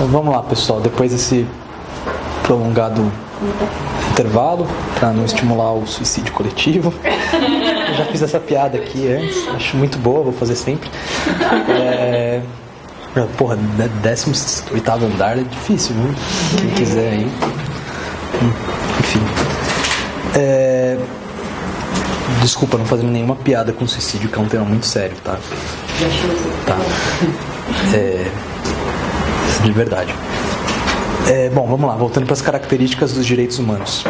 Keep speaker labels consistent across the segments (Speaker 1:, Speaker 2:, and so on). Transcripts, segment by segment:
Speaker 1: Então vamos lá, pessoal, depois desse prolongado intervalo, para não estimular o suicídio coletivo. Eu já fiz essa piada aqui antes, acho muito boa, vou fazer sempre. Porra, 18º andar é difícil, viu? Quem quiser aí. Enfim. Desculpa, não fazendo nenhuma piada com suicídio, que é um tema muito sério, tá? Tá. De verdade. Bom, vamos lá, voltando para as características dos direitos humanos.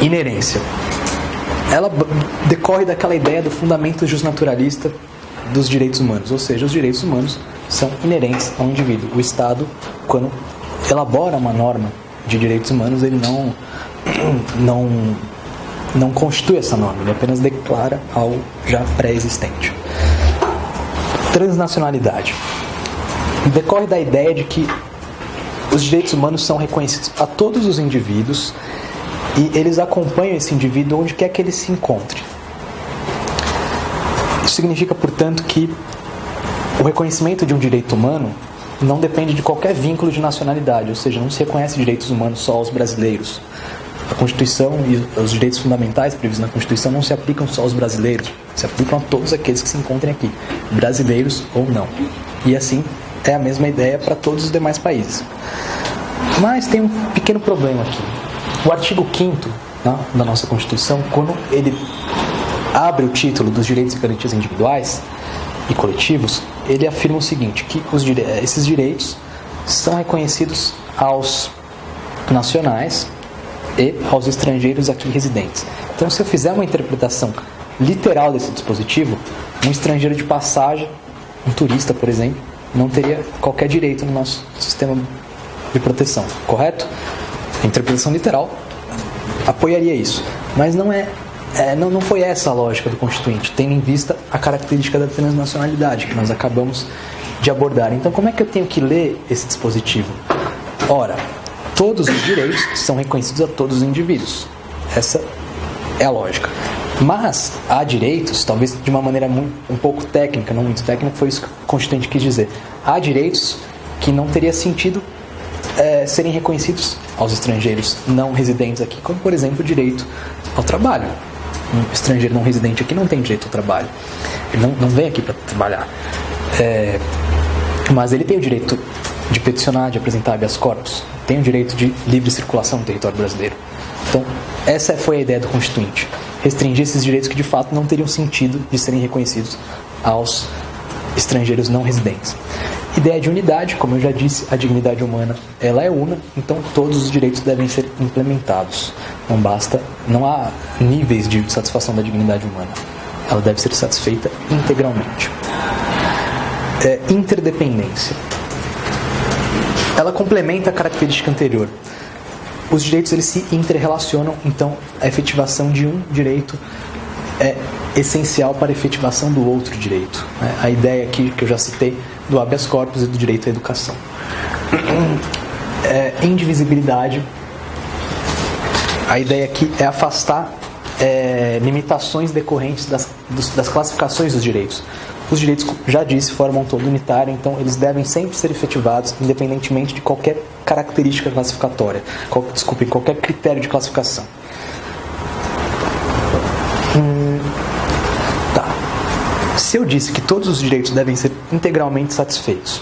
Speaker 1: Inerência. Ela decorre daquela ideia do fundamento justnaturalista dos direitos humanos, ou seja, os direitos humanos são inerentes ao indivíduo. O Estado, quando elabora uma norma de direitos humanos, ele não constitui essa norma, ele apenas declara algo já pré-existente. Transnacionalidade. Decorre da ideia de que os direitos humanos são reconhecidos a todos os indivíduos e eles acompanham esse indivíduo onde quer que ele se encontre. Isso significa, portanto, que o reconhecimento de um direito humano não depende de qualquer vínculo de nacionalidade, ou seja, não se reconhece direitos humanos só aos brasileiros. A Constituição e os direitos fundamentais previstos na Constituição não se aplicam só aos brasileiros, se aplicam a todos aqueles que se encontrem aqui, brasileiros ou não. E assim é a mesma ideia para todos os demais países. Mas tem um pequeno problema aqui. O artigo 5º, né, da nossa Constituição, quando ele abre o título dos direitos e garantias individuais e coletivos, ele afirma o seguinte, que esses direitos são reconhecidos aos nacionais e aos estrangeiros aqui residentes. Então, se eu fizer uma interpretação literal desse dispositivo, um estrangeiro de passagem, um turista, por exemplo, não teria qualquer direito no nosso sistema de proteção, correto? A interpretação literal apoiaria isso, mas não foi essa a lógica do Constituinte, tendo em vista a característica da transnacionalidade que nós acabamos de abordar. Então, como é que eu tenho que ler esse dispositivo? Ora, todos os direitos são reconhecidos a todos os indivíduos. Essa é a lógica. Mas há direitos, talvez de uma maneira um pouco técnica, não muito técnica, foi isso que o Constituinte quis dizer. Há direitos que não teria sentido serem reconhecidos aos estrangeiros não residentes aqui, como, por exemplo, o direito ao trabalho. Um estrangeiro não residente aqui não tem direito ao trabalho. Ele não vem aqui para trabalhar. Mas ele tem o direito de peticionar, de apresentar habeas corpus. Tem o direito de livre circulação no território brasileiro. Então, essa foi a ideia do Constituinte. Restringir esses direitos que, de fato, não teriam sentido de serem reconhecidos aos estrangeiros não residentes. Ideia de unidade, como eu já disse, a dignidade humana ela é una, então todos os direitos devem ser implementados. Não há níveis de satisfação da dignidade humana. Ela deve ser satisfeita integralmente. Interdependência. Ela complementa a característica anterior. Os direitos eles se interrelacionam, então a efetivação de um direito é essencial para a efetivação do outro direito. A ideia aqui que eu já citei do habeas corpus e do direito à educação. Indivisibilidade. A ideia aqui é afastar limitações decorrentes das classificações dos direitos. Os direitos, já disse, formam um todo unitário, então eles devem sempre ser efetivados, independentemente de qualquer característica classificatória, qualquer critério de classificação. Se eu disse que todos os direitos devem ser integralmente satisfeitos,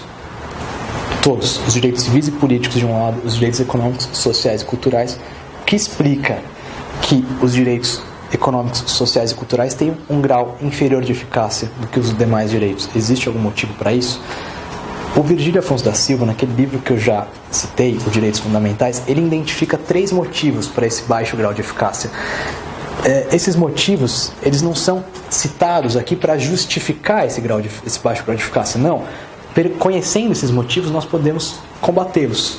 Speaker 1: todos, os direitos civis e políticos de um lado, os direitos econômicos, sociais e culturais, o que explica que os direitos econômicos, sociais e culturais têm um grau inferior de eficácia do que os demais direitos? Existe algum motivo para isso? O Virgílio Afonso da Silva, naquele livro que eu já citei, Os Direitos Fundamentais, ele identifica 3 motivos para esse baixo grau de eficácia. Esses motivos, eles não são citados aqui para justificar esse baixo grau de eficácia, não. Conhecendo esses motivos, nós podemos combatê-los.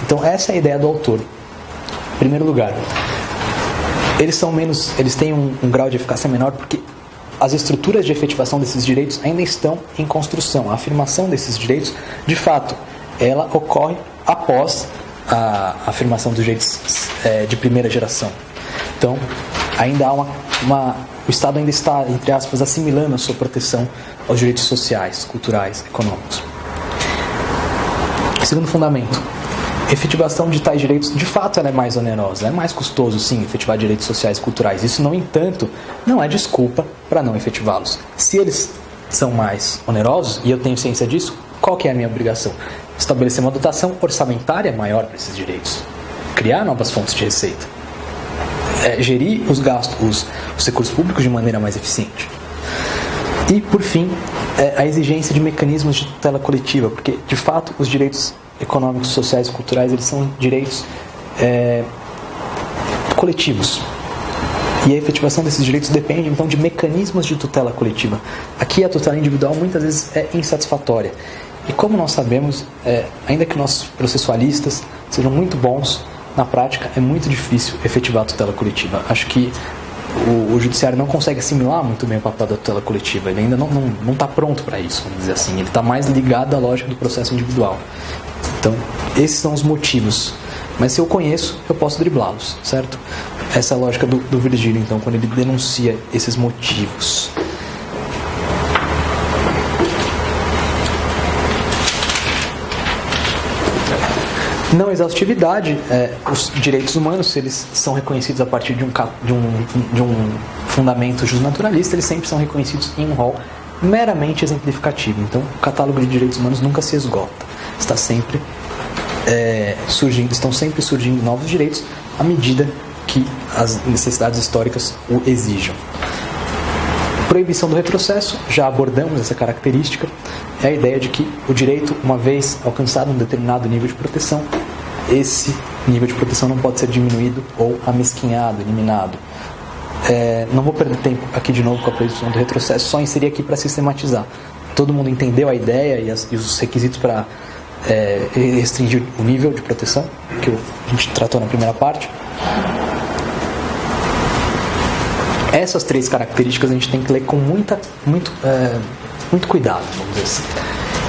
Speaker 1: Então, essa é a ideia do autor. Em primeiro lugar, eles têm um grau de eficácia menor porque as estruturas de efetivação desses direitos ainda estão em construção. A afirmação desses direitos, de fato, ela ocorre após a afirmação dos direitos de primeira geração. Então, ainda há o Estado ainda está, entre aspas, assimilando a sua proteção aos direitos sociais, culturais, econômicos. Segundo fundamento, efetivação de tais direitos, de fato, ela é mais onerosa, é mais custoso, sim, efetivar direitos sociais e culturais. Isso, no entanto, não é desculpa para não efetivá-los. Se eles são mais onerosos, e eu tenho ciência disso, qual que é a minha obrigação? Estabelecer uma dotação orçamentária maior para esses direitos. Criar novas fontes de receita. Gerir os gastos, os recursos públicos de maneira mais eficiente. E, por fim, a exigência de mecanismos de tutela coletiva, porque, de fato, os direitos econômicos, sociais e culturais, eles são direitos coletivos. E a efetivação desses direitos depende, então, de mecanismos de tutela coletiva. Aqui, a tutela individual, muitas vezes, é insatisfatória. E como nós sabemos, ainda que nossos processualistas sejam muito bons, na prática, é muito difícil efetivar a tutela coletiva. Acho que o judiciário não consegue assimilar muito bem o papel da tutela coletiva. Ele ainda não está pronto para isso, vamos dizer assim. Ele está mais ligado à lógica do processo individual. Então, esses são os motivos. Mas se eu conheço, eu posso driblá-los, certo? Essa é a lógica do Virgílio, então, quando ele denuncia esses motivos. Não exaustividade, os direitos humanos, se eles são reconhecidos a partir de um fundamento justnaturalista, eles sempre são reconhecidos em um rol meramente exemplificativo. Então, o catálogo de direitos humanos nunca se esgota. Está sempre estão sempre surgindo novos direitos à medida que as necessidades históricas o exijam. Proibição do retrocesso, já abordamos essa característica, é a ideia de que o direito, uma vez alcançado um determinado nível de proteção, esse nível de proteção não pode ser diminuído ou amesquinhado, eliminado. Não vou perder tempo aqui de novo com a proibição do retrocesso, só inserir aqui para sistematizar. Todo mundo entendeu a ideia e os requisitos para restringir o nível de proteção, que a gente tratou na primeira parte. Essas três características a gente tem que ler com muito cuidado, vamos dizer assim.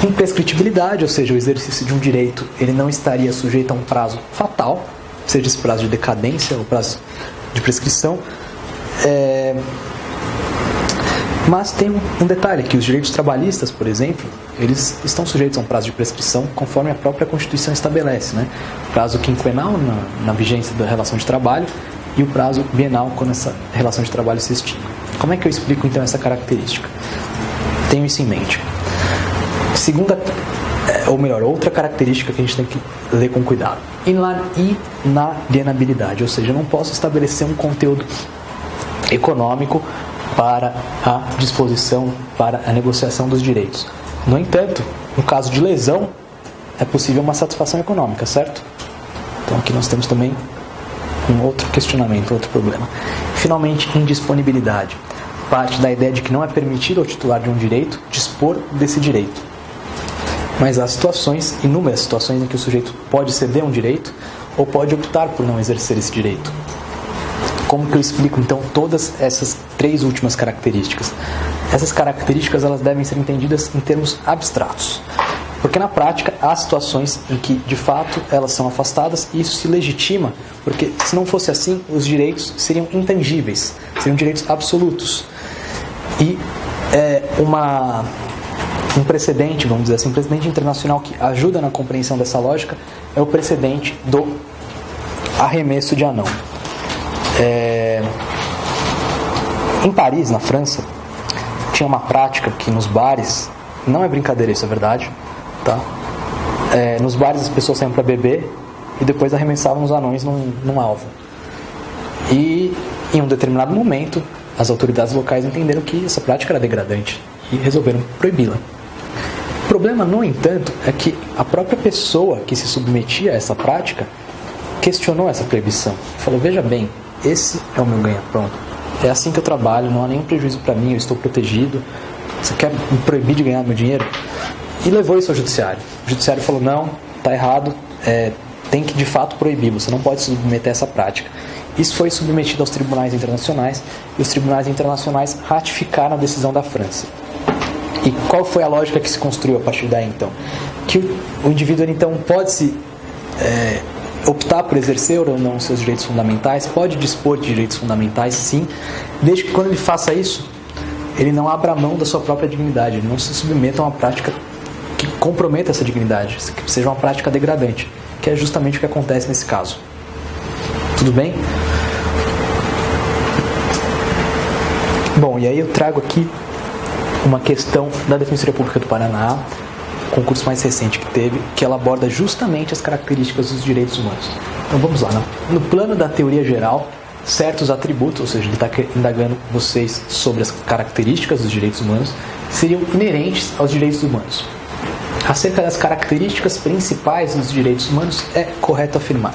Speaker 1: Imprescritibilidade, ou seja, o exercício de um direito, ele não estaria sujeito a um prazo fatal, seja esse prazo de decadência ou prazo de prescrição. Mas tem um detalhe, que os direitos trabalhistas, por exemplo, eles estão sujeitos a um prazo de prescrição conforme a própria Constituição estabelece, né? Prazo quinquenal na vigência da relação de trabalho e o prazo bienal quando essa relação de trabalho se extingue. Como é que eu explico então essa característica? Tenho isso em mente. Outra característica que a gente tem que ler com cuidado. Inalienabilidade, ou seja, eu não posso estabelecer um conteúdo econômico para a disposição, para a negociação dos direitos. No entanto, no caso de lesão, é possível uma satisfação econômica, certo? Então aqui nós temos também um outro questionamento, outro problema. Finalmente, indisponibilidade. Parte da ideia de que não é permitido ao titular de um direito dispor desse direito. Mas há inúmeras situações em que o sujeito pode ceder um direito ou pode optar por não exercer esse direito. Como que eu explico então todas essas três últimas características? Essas características elas devem ser entendidas em termos abstratos. Porque na prática há situações em que de fato elas são afastadas e isso se legitima, porque se não fosse assim os direitos seriam intangíveis, seriam direitos absolutos. E um precedente, vamos dizer assim, um precedente internacional que ajuda na compreensão dessa lógica é o precedente do arremesso de anão. Em Paris, na França, tinha uma prática que nos bares, não é brincadeira, isso é verdade, tá? Nos bares as pessoas saíam para beber e depois arremessavam os anões num alvo. E em um determinado momento as autoridades locais entenderam que essa prática era degradante e resolveram proibi-la. O problema, no entanto, é que a própria pessoa que se submetia a essa prática questionou essa proibição. Falou, veja bem, esse é o meu ganha-pão. É assim que eu trabalho, não há nenhum prejuízo para mim, eu estou protegido. Você quer me proibir de ganhar meu dinheiro? E levou isso ao judiciário. O judiciário falou, não, está errado, tem que de fato proibir, você não pode se submeter a essa prática. Isso foi submetido aos tribunais internacionais e os tribunais internacionais ratificaram a decisão da França. E qual foi a lógica que se construiu a partir daí então? Que o indivíduo então pode optar por exercer ou não seus direitos fundamentais, pode dispor de direitos fundamentais, sim, desde que quando ele faça isso, ele não abra mão da sua própria dignidade, ele não se submeta a uma prática que comprometa essa dignidade, que seja uma prática degradante, que é justamente o que acontece nesse caso. Tudo bem? Bom, e aí eu trago aqui uma questão da Defensoria Pública do Paraná, concurso mais recente que teve, que ela aborda justamente as características dos direitos humanos. Então vamos lá, no plano da teoria geral, certos atributos, ou seja, ele está indagando vocês sobre as características dos direitos humanos, seriam inerentes aos direitos humanos. Acerca das características principais dos direitos humanos, é correto afirmar: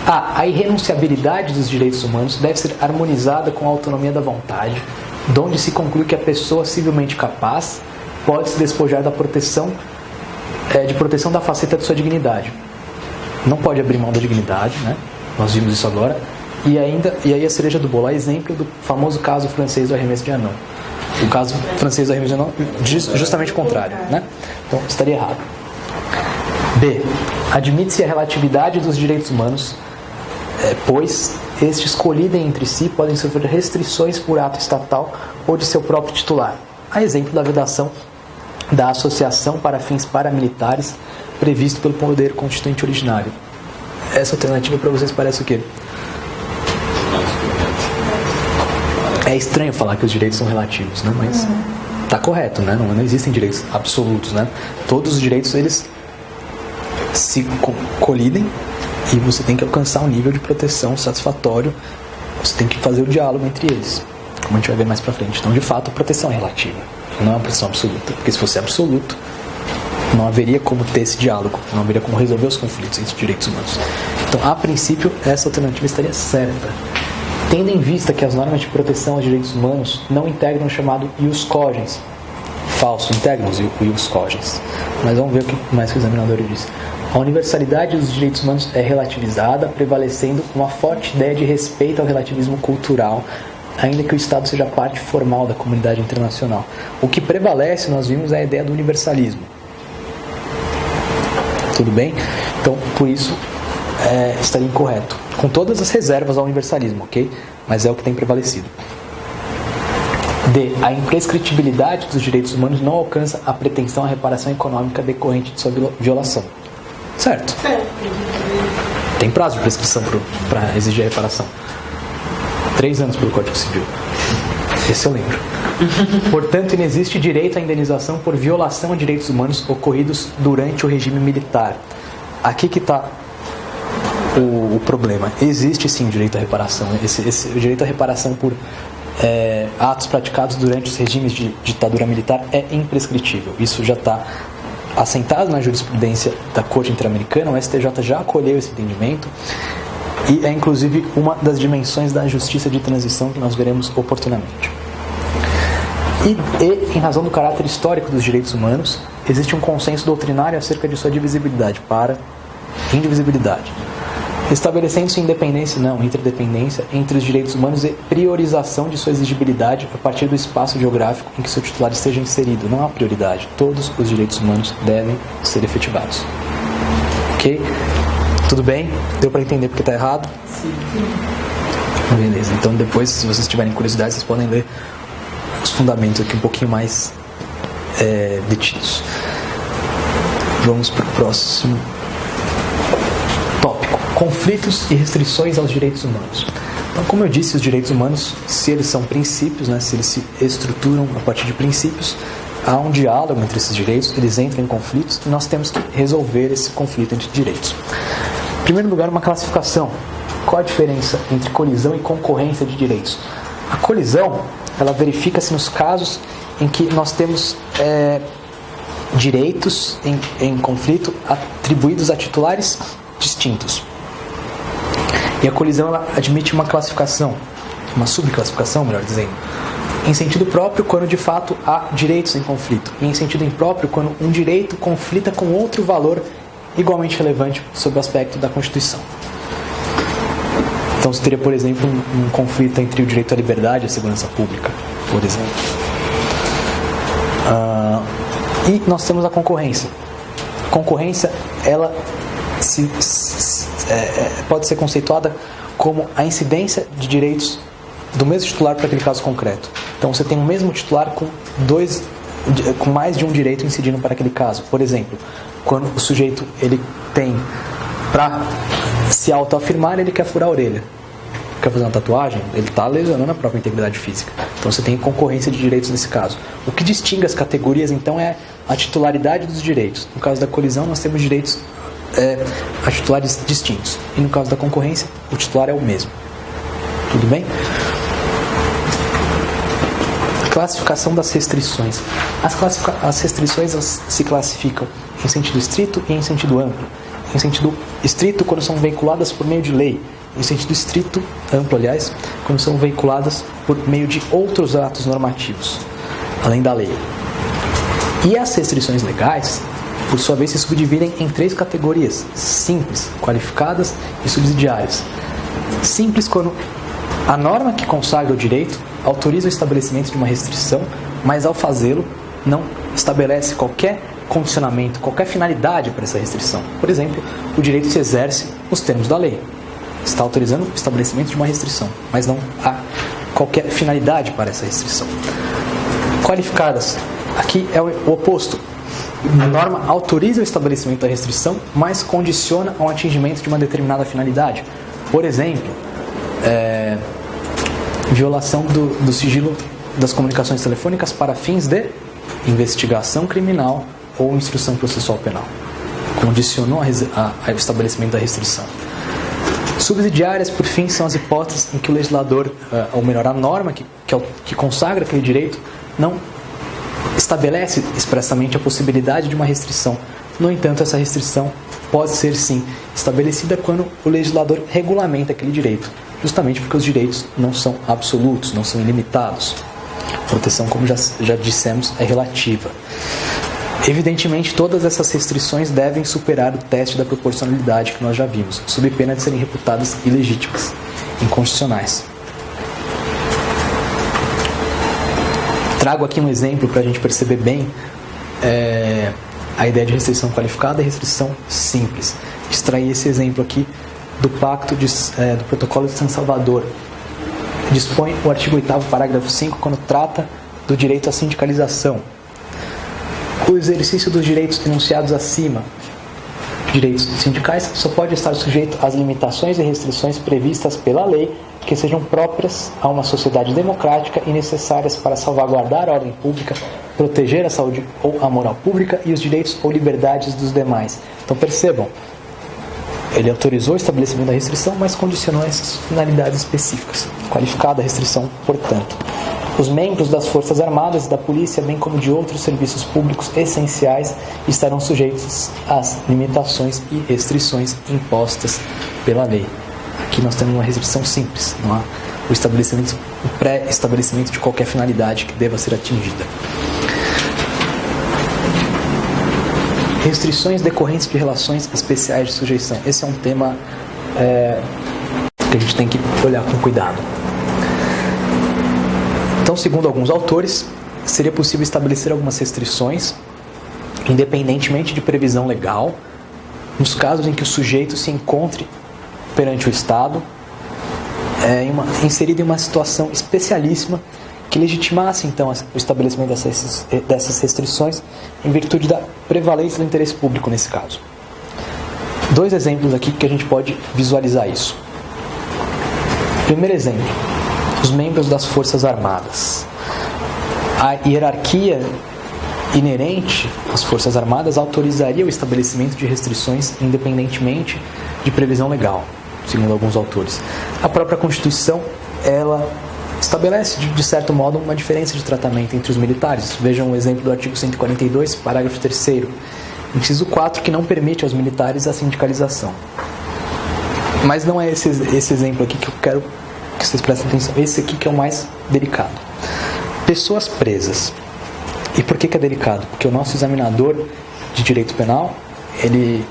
Speaker 1: a irrenunciabilidade dos direitos humanos deve ser harmonizada com a autonomia da vontade, donde se conclui que a pessoa civilmente capaz pode se despojar da proteção da faceta de sua dignidade. Não pode abrir mão da dignidade, né? Nós vimos isso agora. E aí a cereja do bolo, a exemplo do famoso caso francês do arremesso de anão. O caso francês do arremesso de anão diz justamente o contrário, né? Então estaria errado. B. Admite-se a relatividade dos direitos humanos, pois estes colidem entre si, podem sofrer restrições por ato estatal ou de seu próprio titular. A exemplo da vedação da associação para fins paramilitares previsto pelo poder constituinte originário. Essa alternativa para vocês parece o quê? É estranho falar que os direitos são relativos, né? Mas está correto, né? Não existem direitos absolutos, né? Todos os direitos, eles se colidem e você tem que alcançar um nível de proteção satisfatório. Você tem que fazer o diálogo entre eles, como a gente vai ver mais pra frente. Então, de fato, a proteção é relativa, não é uma proteção absoluta, porque se fosse absoluto, não haveria como ter esse diálogo, não haveria como resolver os conflitos entre os direitos humanos. Então, a princípio, essa alternativa estaria certa, tendo em vista que as normas de proteção aos direitos humanos não integram o chamado ius cogens. Falso, integram o ius cogens. Mas vamos ver o que mais que o examinador disse. A universalidade dos direitos humanos é relativizada, prevalecendo uma forte ideia de respeito ao relativismo cultural, ainda que o Estado seja parte formal da comunidade internacional. O que prevalece, nós vimos, é a ideia do universalismo. Tudo bem? Então, por isso, estaria incorreto. Com todas as reservas ao universalismo, ok? Mas é o que tem prevalecido. D. A imprescritibilidade dos direitos humanos não alcança a pretensão à reparação econômica decorrente de sua violação. Certo? Tem prazo de prescrição para exigir a reparação. 3 anos pelo Código Civil. Esse eu lembro. Portanto, não existe direito à indenização por violação a direitos humanos ocorridos durante o regime militar. Aqui que está o problema. Existe sim direito à reparação. O direito à reparação por atos praticados durante os regimes de ditadura militar é imprescritível. Isso já está assentado na jurisprudência da Corte Interamericana. O STJ já acolheu esse entendimento e é inclusive uma das dimensões da justiça de transição que nós veremos oportunamente. E em razão do caráter histórico dos direitos humanos, existe um consenso doutrinário acerca de sua divisibilidade para indivisibilidade, estabelecendo-se independência e não interdependência entre os direitos humanos e priorização de sua exigibilidade a partir do espaço geográfico em que seu titular esteja inserido. Não há prioridade. Todos os direitos humanos devem ser efetivados. Ok? Tudo bem? Deu para entender porque está errado?
Speaker 2: Sim.
Speaker 1: Beleza. Então depois, se vocês tiverem curiosidade, vocês podem ler os fundamentos aqui um pouquinho mais detidos. Vamos para o próximo tópico. Conflitos e restrições aos direitos humanos. Então, como eu disse, os direitos humanos, se eles são princípios, né, se eles se estruturam a partir de princípios, há um diálogo entre esses direitos, eles entram em conflitos e nós temos que resolver esse conflito entre direitos. Em primeiro lugar, uma classificação. Qual a diferença entre colisão e concorrência de direitos? A colisão, ela verifica-se nos casos em que nós temos direitos em conflito atribuídos a titulares distintos. E a colisão, ela admite uma classificação, uma subclassificação, melhor dizendo, em sentido próprio quando de fato há direitos em conflito, e em sentido impróprio quando um direito conflita com outro valor igualmente relevante sob o aspecto da Constituição. Então, você teria, por exemplo, um conflito entre o direito à liberdade e a segurança pública, por exemplo. E nós temos a concorrência. A concorrência, ela pode ser conceituada como a incidência de direitos do mesmo titular para aquele caso concreto. Então, você tem o mesmo titular com 2 com mais de um direito incidindo para aquele caso. Por exemplo, quando o sujeito ele tem, para se autoafirmar, ele quer furar a orelha, quer fazer uma tatuagem, ele está lesionando a própria integridade física. Então você tem concorrência de direitos nesse caso. O que distingue as categorias, então, é a titularidade dos direitos. No caso da colisão, nós temos direitos a titulares distintos. E no caso da concorrência, o titular é o mesmo. Tudo bem? Classificação das restrições. As restrições se classificam em sentido estrito e em sentido amplo. Em sentido estrito, quando são veiculadas por meio de lei. Em sentido estrito, amplo, aliás, quando são veiculadas por meio de outros atos normativos, além da lei. E as restrições legais, por sua vez, se subdividem em 3 categorias: simples, qualificadas e subsidiárias. Simples, quando a norma que consagra o direito autoriza o estabelecimento de uma restrição, mas ao fazê-lo não estabelece qualquer condicionamento, qualquer finalidade para essa restrição. Por exemplo, o direito se exerce nos termos da lei. Está autorizando o estabelecimento de uma restrição, mas não há qualquer finalidade para essa restrição. Qualificadas. Aqui é o oposto. A norma autoriza o estabelecimento da restrição, mas condiciona ao atingimento de uma determinada finalidade. Por exemplo, violação do sigilo das comunicações telefônicas para fins de investigação criminal ou instrução processual penal. Condicionou ao estabelecimento da restrição. Subsidiárias, por fim, são as hipóteses em que o legislador, ou melhor, a norma que consagra aquele direito, não estabelece expressamente a possibilidade de uma restrição. No entanto, essa restrição pode ser, sim, estabelecida quando o legislador regulamenta aquele direito, justamente porque os direitos não são absolutos, não são ilimitados. A proteção, como já dissemos, é relativa. Evidentemente, todas essas restrições devem superar o teste da proporcionalidade que nós já vimos, sob pena de serem reputadas ilegítimas, inconstitucionais. Trago aqui um exemplo para a gente perceber bem a ideia de restrição qualificada e restrição simples. Extraí esse exemplo aqui do Pacto do Protocolo de San Salvador. Dispõe o artigo 8º, parágrafo 5, quando trata do direito à sindicalização. O exercício dos direitos enunciados acima, direitos sindicais, só pode estar sujeito às limitações e restrições previstas pela lei que sejam próprias a uma sociedade democrática e necessárias para salvaguardar a ordem pública, proteger a saúde ou a moral pública e os direitos ou liberdades dos demais. Então percebam, ele autorizou o estabelecimento da restrição, mas condicionou essas finalidades específicas. Qualificada a restrição, portanto. Os membros das Forças Armadas e da Polícia, bem como de outros serviços públicos essenciais, estarão sujeitos às limitações e restrições impostas pela lei. Aqui nós temos uma restrição simples, não há o pré-estabelecimento de qualquer finalidade que deva ser atingida. Restrições decorrentes de relações especiais de sujeição. Esse é um tema que a gente tem que olhar com cuidado. Então, segundo alguns autores, seria possível estabelecer algumas restrições, independentemente de previsão legal, nos casos em que o sujeito se encontre perante o Estado, inserido em uma situação especialíssima que legitimasse, então, o estabelecimento dessas restrições em virtude da prevalência do interesse público nesse caso. 2 exemplos aqui que a gente pode visualizar isso. Primeiro exemplo, os membros das Forças Armadas. A hierarquia inerente às Forças Armadas autorizaria o estabelecimento de restrições independentemente de previsão legal, segundo alguns autores. A própria Constituição, ela estabelece, de certo modo, uma diferença de tratamento entre os militares. Vejam o exemplo do artigo 142, parágrafo 3º, inciso 4, que não permite aos militares a sindicalização. Mas não é esse exemplo aqui que eu quero que vocês prestem atenção. Esse aqui que é o mais delicado. Pessoas presas. E por que é delicado? Porque o nosso examinador de direito penal, ele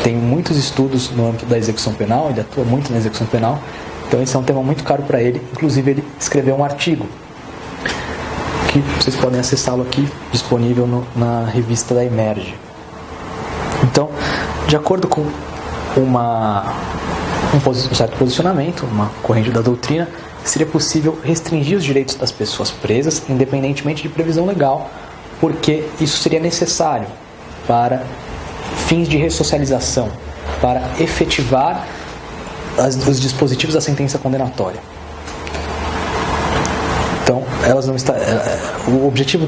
Speaker 1: tem muitos estudos no âmbito da execução penal, ele atua muito na execução penal, então esse é um tema muito caro para ele. Inclusive ele escreveu um artigo que vocês podem acessá-lo aqui, disponível na revista da Emerge. Então, de acordo com um certo posicionamento, uma corrente da doutrina, seria possível restringir os direitos das pessoas presas, independentemente de previsão legal, porque isso seria necessário para fins de ressocialização, para efetivar os dispositivos da sentença condenatória. Então, elas não está, o objetivo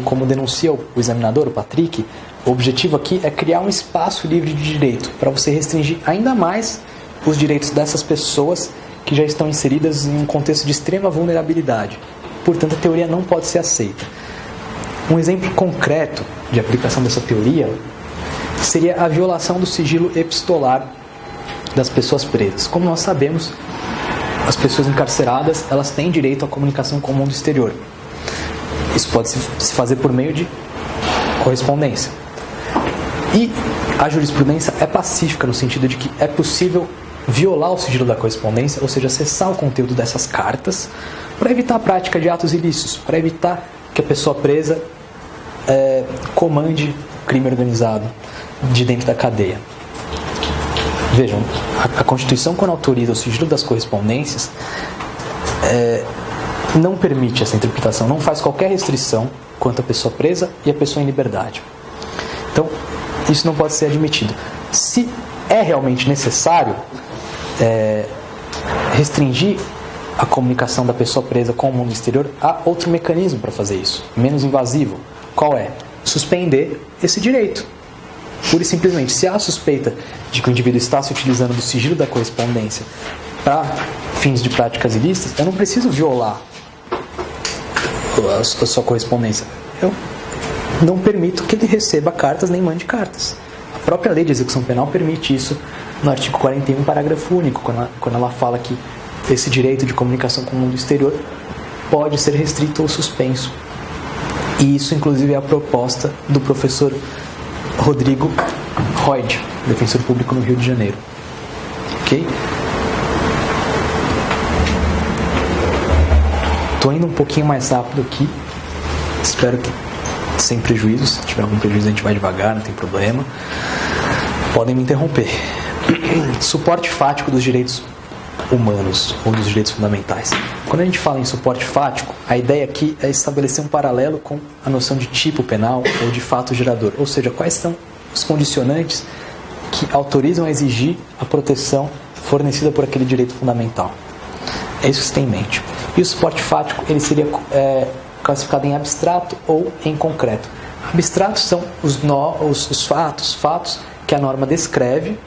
Speaker 1: como denuncia o examinador, o Patrick, o objetivo aqui é criar um espaço livre de direito para você restringir ainda mais os direitos dessas pessoas que já estão inseridas em um contexto de extrema vulnerabilidade. Portanto, a teoria não pode ser aceita. Um exemplo concreto de aplicação dessa teoria seria a violação do sigilo epistolar das pessoas presas. Como nós sabemos, as pessoas encarceradas, elas têm direito à comunicação com o mundo exterior. Isso pode se fazer por meio de correspondência. E a jurisprudência é pacífica no sentido de que é possível violar o sigilo da correspondência, ou seja, acessar o conteúdo dessas cartas, para evitar a prática de atos ilícitos, para evitar que a pessoa presa comande crime organizado de dentro da cadeia. Vejam, a Constituição, quando autoriza o sigilo das correspondências, não permite essa interpretação, não faz qualquer restrição quanto à pessoa presa e à pessoa em liberdade. Então, isso não pode ser admitido. Se é realmente necessário restringir a comunicação da pessoa presa com o mundo exterior, há outro mecanismo para fazer isso, menos invasivo. Qual é? Suspender esse direito. Pura e simplesmente, se há suspeita de que o indivíduo está se utilizando do sigilo da correspondência para fins de práticas ilícitas, eu não preciso violar a sua correspondência. Eu não permito que ele receba cartas nem mande cartas. A própria lei de execução penal permite isso no artigo 41, parágrafo único, quando ela fala que esse direito de comunicação com o mundo exterior pode ser restrito ou suspenso. E isso, inclusive, é a proposta do professor Rodrigo Royd, defensor público no Rio de Janeiro. Ok? Estou indo um pouquinho mais rápido aqui. Espero que sem prejuízo. Se tiver algum prejuízo, a gente vai devagar, não tem problema. Podem me interromper. Suporte fático dos direitos humanos ou dos direitos fundamentais. Quando a gente fala em suporte fático, a ideia aqui é estabelecer um paralelo com a noção de tipo penal ou de fato gerador, ou seja, quais são os condicionantes que autorizam a exigir a proteção fornecida por aquele direito fundamental. É isso que você tem em mente. E o suporte fático, ele seria classificado em abstrato ou em concreto. Abstratos são os fatos que a norma descreve,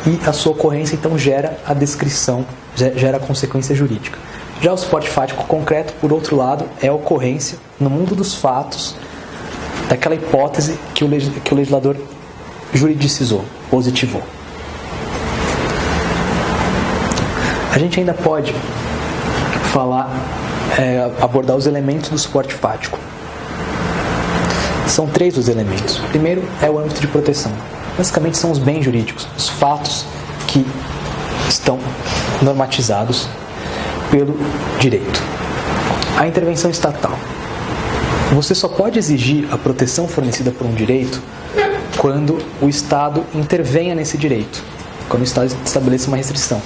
Speaker 1: e a sua ocorrência, então, gera a descrição, gera a consequência jurídica. Já o suporte fático concreto, por outro lado, é a ocorrência no mundo dos fatos daquela hipótese que o legislador juridicizou, positivou. A gente ainda pode abordar os elementos do suporte fático. São 3 os elementos. O primeiro é o âmbito de proteção. Basicamente são os bens jurídicos, os fatos que estão normatizados pelo direito. A intervenção estatal. Você só pode exigir a proteção fornecida por um direito quando o Estado intervenha nesse direito, quando o Estado estabeleça uma restrição.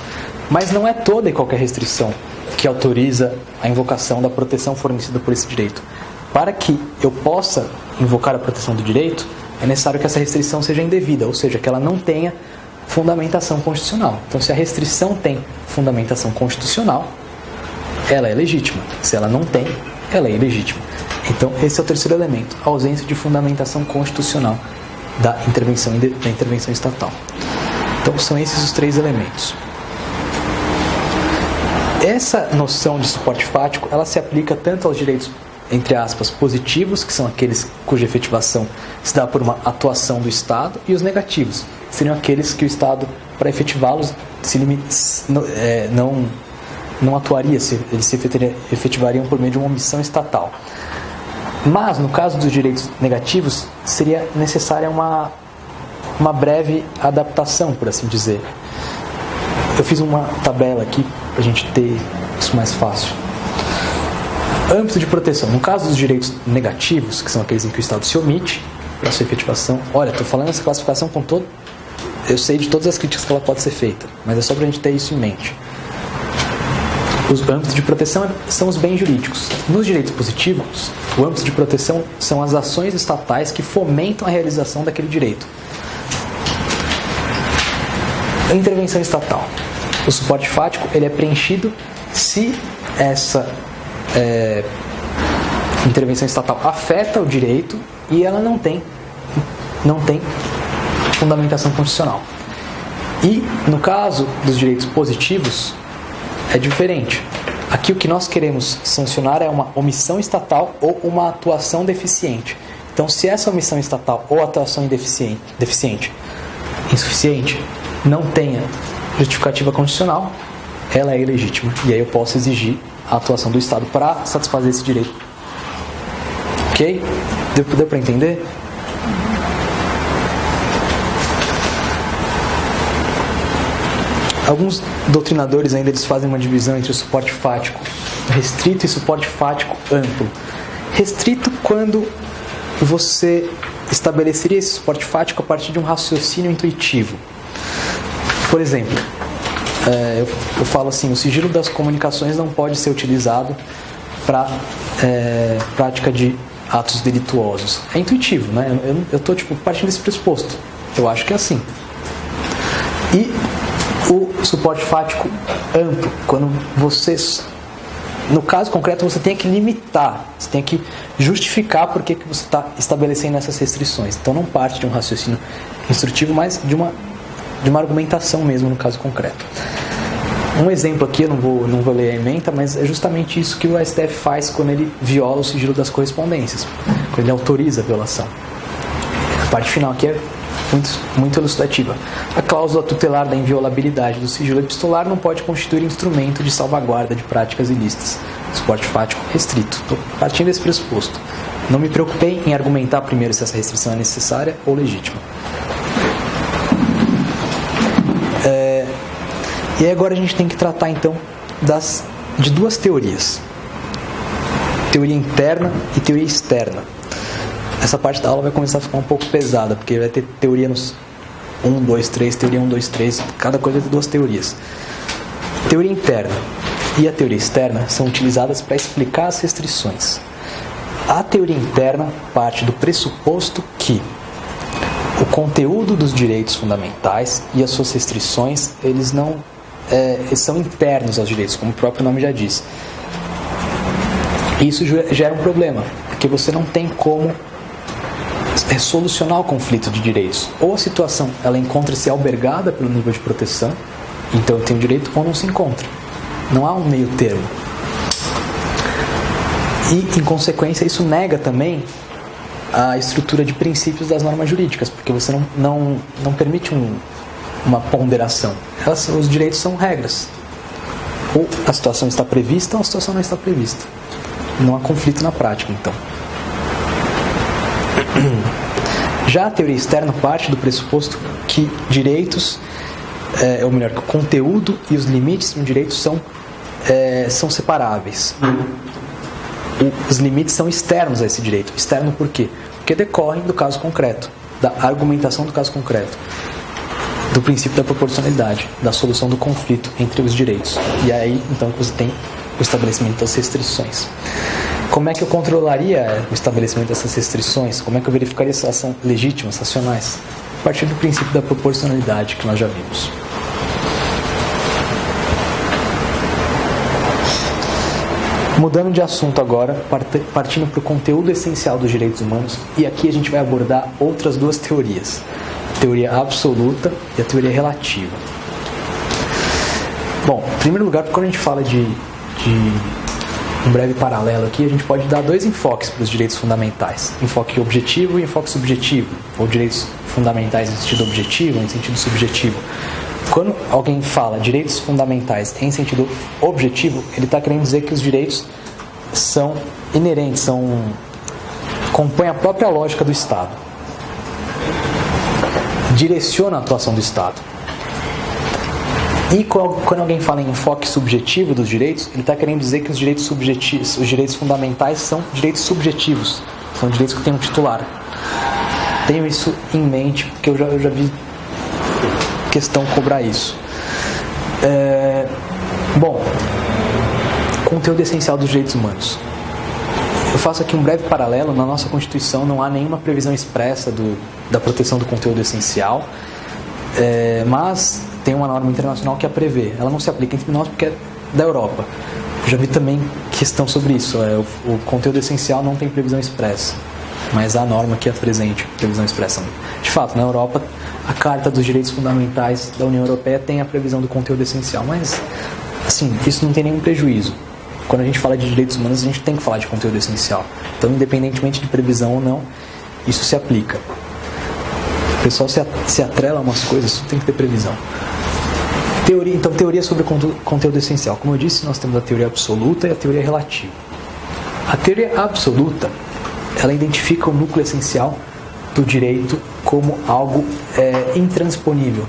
Speaker 1: Mas não é toda e qualquer restrição que autoriza a invocação da proteção fornecida por esse direito. Para que eu possa invocar a proteção do direito, é necessário que essa restrição seja indevida, ou seja, que ela não tenha fundamentação constitucional. Então, se a restrição tem fundamentação constitucional, ela é legítima. Se ela não tem, ela é ilegítima. Então, esse é o terceiro elemento, a ausência de fundamentação constitucional da intervenção estatal. Então, são esses os 3 elementos. Essa noção de suporte fático, ela se aplica tanto aos direitos, entre aspas, positivos, que são aqueles cuja efetivação se dá por uma atuação do Estado, e os negativos, seriam aqueles que o Estado, para efetivá-los, não atuaria, eles se efetivariam por meio de uma omissão estatal. Mas, no caso dos direitos negativos, seria necessária uma breve adaptação, por assim dizer. Eu fiz uma tabela aqui para a gente ter isso mais fácil. Âmbito de proteção. No caso dos direitos negativos, que são aqueles em que o Estado se omite para sua efetivação. Olha, estou falando essa classificação com todo... Eu sei de todas as críticas que ela pode ser feita, mas é só para a gente ter isso em mente. Os âmbitos de proteção são os bens jurídicos. Nos direitos positivos, o âmbito de proteção são as ações estatais que fomentam a realização daquele direito. A intervenção estatal. O suporte fático ele é preenchido se essa intervenção estatal afeta o direito e ela não tem fundamentação constitucional. E, no caso dos direitos positivos, é diferente. Aqui o que nós queremos sancionar é uma omissão estatal ou uma atuação deficiente. Então, se essa omissão estatal ou atuação insuficiente, não tenha justificativa constitucional, ela é ilegítima. E aí eu posso exigir a atuação do Estado para satisfazer esse direito. Ok? Deu para entender? Alguns doutrinadores ainda eles fazem uma divisão entre o suporte fático restrito e suporte fático amplo. Restrito quando você estabeleceria esse suporte fático a partir de um raciocínio intuitivo. Por exemplo, eu falo assim, o sigilo das comunicações não pode ser utilizado para prática de atos delituosos. É intuitivo, né? Eu estou partindo desse pressuposto. Eu acho que é assim. E o suporte fático amplo, quando no caso concreto, você tem que limitar, você tem que justificar por que você está estabelecendo essas restrições. Então não parte de um raciocínio instrutivo, mas de uma argumentação mesmo no caso concreto. Um exemplo aqui, eu não vou ler a ementa, mas é justamente isso que o STF faz quando ele viola o sigilo das correspondências, quando ele autoriza a violação. A parte final aqui é muito ilustrativa. A cláusula tutelar da inviolabilidade do sigilo epistolar não pode constituir instrumento de salvaguarda de práticas ilícitas. Suporte fático restrito. Estou partindo desse pressuposto. Não me preocupei em argumentar primeiro se essa restrição é necessária ou legítima. E aí agora a gente tem que tratar então de duas teorias. Teoria interna e teoria externa. Essa parte da aula vai começar a ficar um pouco pesada, porque vai ter teoria nos 1, 2, 3, teoria 1, 2, 3, cada coisa vai ter duas teorias. Teoria interna e a teoria externa são utilizadas para explicar as restrições. A teoria interna parte do pressuposto que o conteúdo dos direitos fundamentais e as suas restrições, eles são internos aos direitos, como o próprio nome já diz. E isso gera um problema, porque você não tem como solucionar o conflito de direitos. Ou a situação ela encontra-se albergada pelo nível de proteção, então eu tenho direito, ou não se encontra. Não há um meio termo. E, em consequência, isso nega também a estrutura de princípios das normas jurídicas, porque você não permite uma ponderação. Os direitos são regras. Ou a situação está prevista ou a situação não está prevista. Não há conflito na prática, então. Já a teoria externa parte do pressuposto que direitos, ou melhor, que o conteúdo e os limites de um direito são separáveis. Os limites são externos a esse direito. Externo por quê? Porque decorrem do caso concreto, da argumentação do caso concreto, do princípio da proporcionalidade, da solução do conflito entre os direitos. E aí, então, você tem o estabelecimento das restrições. Como é que eu controlaria o estabelecimento dessas restrições? Como é que eu verificaria se elas são legítimas, racionais? A partir do princípio da proporcionalidade que nós já vimos. Mudando de assunto agora, partindo para o conteúdo essencial dos direitos humanos, e aqui a gente vai abordar outras duas teorias, a teoria absoluta e a teoria relativa. Bom, em primeiro lugar, quando a gente fala de um breve paralelo aqui, a gente pode dar dois enfoques para os direitos fundamentais, enfoque objetivo e enfoque subjetivo, ou direitos fundamentais em sentido objetivo ou em sentido subjetivo. Quando alguém fala direitos fundamentais em sentido objetivo, ele está querendo dizer que os direitos são inerentes, compõem a própria lógica do Estado. Direciona a atuação do Estado. E quando alguém fala em enfoque subjetivo dos direitos, ele está querendo dizer que os direitos fundamentais são direitos subjetivos, são direitos que têm um titular. Tenho isso em mente, porque eu já vi questão cobrar isso. Bom, Conteúdo essencial dos direitos humanos. Eu faço aqui um breve paralelo. Na nossa Constituição não há nenhuma previsão expressa da proteção do conteúdo essencial, mas tem uma norma internacional que a prevê. Ela não se aplica entre nós porque é da Europa. Eu já vi também questão sobre isso. O conteúdo essencial não tem previsão expressa, mas a norma que apresente previsão expressa. De fato, na Europa, a Carta dos Direitos Fundamentais da União Europeia tem a previsão do conteúdo essencial, mas assim, isso não tem nenhum prejuízo. Quando a gente fala de direitos humanos, a gente tem que falar de conteúdo essencial. Então, independentemente de previsão ou não, isso se aplica. O pessoal se atrela a umas coisas, isso tem que ter previsão. Teoria sobre conteúdo essencial. Como eu disse, nós temos a teoria absoluta e a teoria relativa. A teoria absoluta, ela identifica o núcleo essencial do direito como algo intransponível.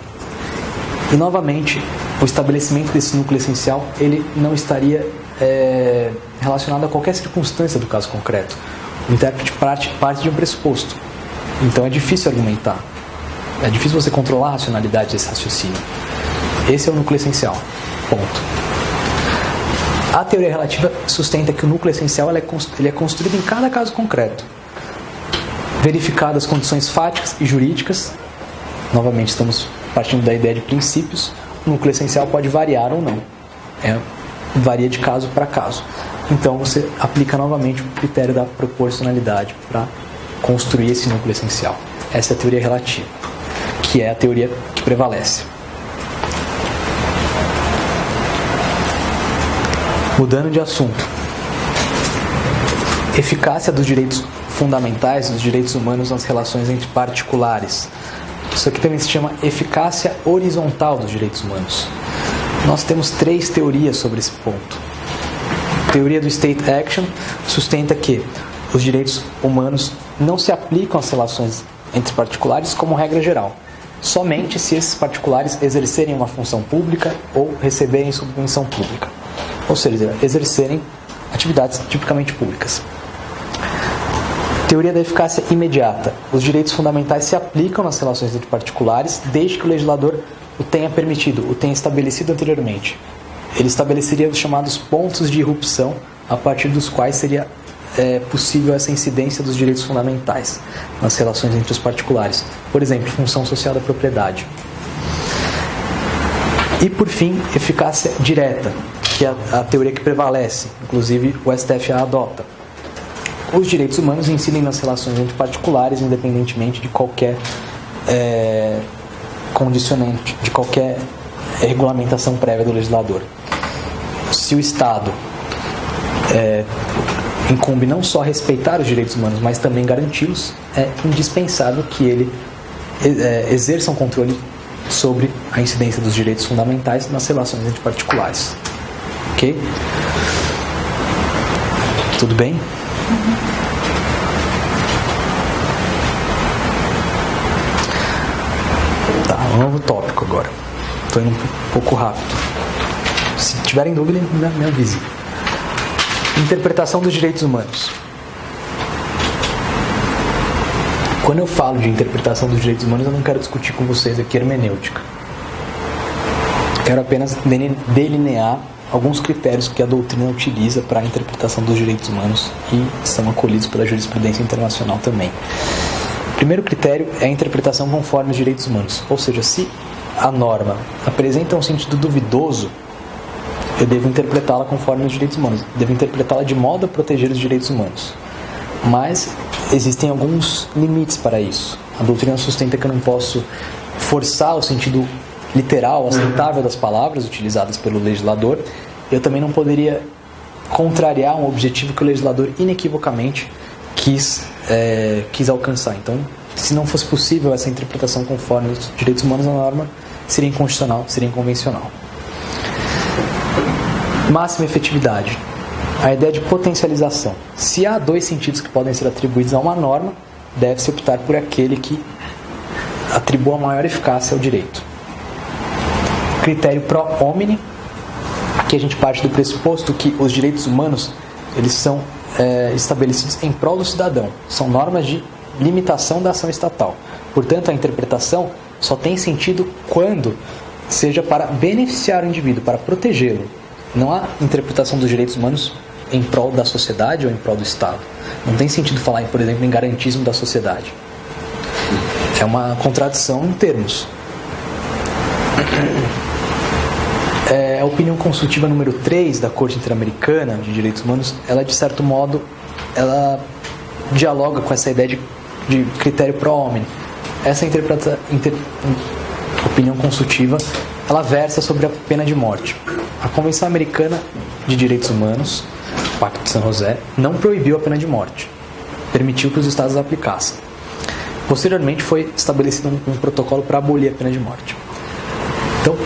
Speaker 1: E, novamente, o estabelecimento desse núcleo essencial, ele não estaria relacionado a qualquer circunstância do caso concreto. O intérprete parte de um pressuposto. Então, é difícil argumentar. É difícil você controlar a racionalidade desse raciocínio. Esse é o núcleo essencial. Ponto. A teoria relativa sustenta que o núcleo essencial ele é construído em cada caso concreto. Verificadas as condições fáticas e jurídicas, novamente estamos partindo da ideia de princípios, o núcleo essencial pode variar ou não. Varia de caso para caso. Então você aplica novamente o critério da proporcionalidade para construir esse núcleo essencial. Essa é a teoria relativa, que é a teoria que prevalece. Mudando de assunto. Eficácia dos direitos fundamentais, dos direitos humanos nas relações entre particulares. Isso aqui também se chama eficácia horizontal dos direitos humanos. Nós temos 3 teorias sobre esse ponto. A teoria do State Action sustenta que os direitos humanos não se aplicam às relações entre particulares como regra geral, somente se esses particulares exercerem uma função pública ou receberem subvenção pública, ou seja, exercerem atividades tipicamente públicas. Teoria da eficácia imediata. Os direitos fundamentais se aplicam nas relações entre particulares desde que o legislador o tenha permitido, o tenha estabelecido anteriormente. Ele estabeleceria os chamados pontos de irrupção, a partir dos quais seria possível essa incidência dos direitos fundamentais nas relações entre os particulares. Por exemplo, função social da propriedade. E, por fim, eficácia direta, que é a teoria que prevalece, inclusive o STF a adota. Os direitos humanos incidem nas relações entre particulares, independentemente de qualquer condicionante, de qualquer regulamentação prévia do legislador. Se o Estado incumbe não só respeitar os direitos humanos, mas também garanti-los, é indispensável que ele exerça um controle sobre a incidência dos direitos fundamentais nas relações entre particulares. Ok? Tudo bem? Tá, um novo tópico agora. Estou indo um pouco rápido. Se tiverem dúvida, me avise. Interpretação dos direitos humanos. Quando eu falo de interpretação dos direitos humanos, eu não quero discutir com vocês aqui hermenêutica. Quero apenas delinear alguns critérios que a doutrina utiliza para a interpretação dos direitos humanos e são acolhidos pela jurisprudência internacional também. O primeiro critério é a interpretação conforme os direitos humanos, ou seja, se a norma apresenta um sentido duvidoso, eu devo interpretá-la conforme os direitos humanos, devo interpretá-la de modo a proteger os direitos humanos. Mas existem alguns limites para isso. A doutrina sustenta que eu não posso forçar o sentido literal, aceitável das palavras utilizadas pelo legislador. Eu também não poderia contrariar um objetivo que o legislador inequivocamente quis alcançar. Então, se não fosse possível essa interpretação conforme os direitos humanos, a norma seria inconstitucional, seria inconvencional. Máxima efetividade. A ideia de potencialização. Se há 2 sentidos que podem ser atribuídos a uma norma, deve-se optar por aquele que atribua maior eficácia ao direito. Critério pro homine. Aqui a gente parte do pressuposto que os direitos humanos eles são estabelecidos em prol do cidadão. São normas de limitação da ação estatal. Portanto, a interpretação só tem sentido quando seja para beneficiar o indivíduo, para protegê-lo. não há interpretação dos direitos humanos em prol da sociedade ou em prol do Estado. Não tem sentido falar, por exemplo, em garantismo da sociedade. É uma contradição em termos. A opinião consultiva número 3 da Corte Interamericana de Direitos Humanos, ela de certo modo, ela dialoga com essa ideia de critério pro homine. Essa opinião consultiva, ela versa sobre a pena de morte. A Convenção Americana de Direitos Humanos, o Pacto de San José, não proibiu a pena de morte, permitiu que os estados a aplicassem. Posteriormente foi estabelecido um protocolo para abolir a pena de morte. Então,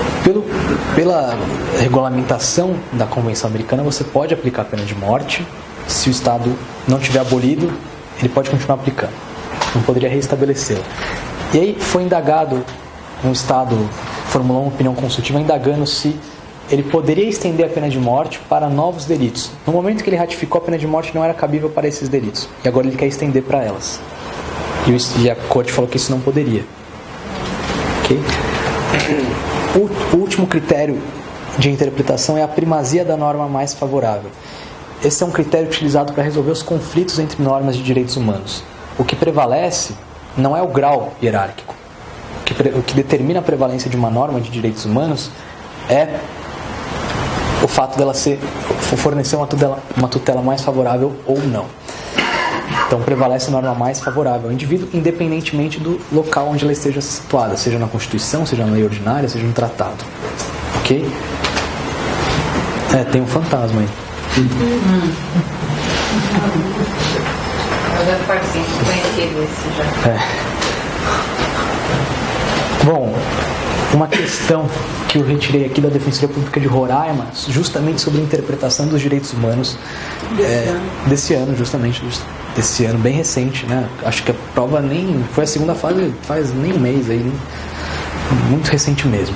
Speaker 1: pela regulamentação da Convenção Americana, você pode aplicar a pena de morte. Se o Estado não tiver abolido, ele pode continuar aplicando. Não poderia reestabelecê-la. E aí foi indagado, um Estado formulou uma opinião consultiva indagando se ele poderia estender a pena de morte para novos delitos. No momento que ele ratificou, a pena de morte não era cabível para esses delitos. E agora ele quer estender para elas. E a Corte falou que isso não poderia. Ok? O último critério de interpretação é a primazia da norma mais favorável. Esse é um critério utilizado para resolver os conflitos entre normas de direitos humanos. O que prevalece não é o grau hierárquico. O que determina a prevalência de uma norma de direitos humanos é o fato dela fornecer uma tutela mais favorável ou não. Então prevalece a norma mais favorável ao indivíduo, independentemente do local onde ela esteja situada, seja na Constituição, seja na lei ordinária, seja no tratado. Ok? Tem um fantasma aí.
Speaker 2: Eu já participo, conhecido esse já.
Speaker 1: Bom, uma questão que eu retirei aqui da Defensoria Pública de Roraima, justamente sobre a interpretação dos direitos humanos desse ano, desse ano, bem recente, né? Acho que a prova nem foi a segunda fase, faz nem um mês aí, muito recente mesmo.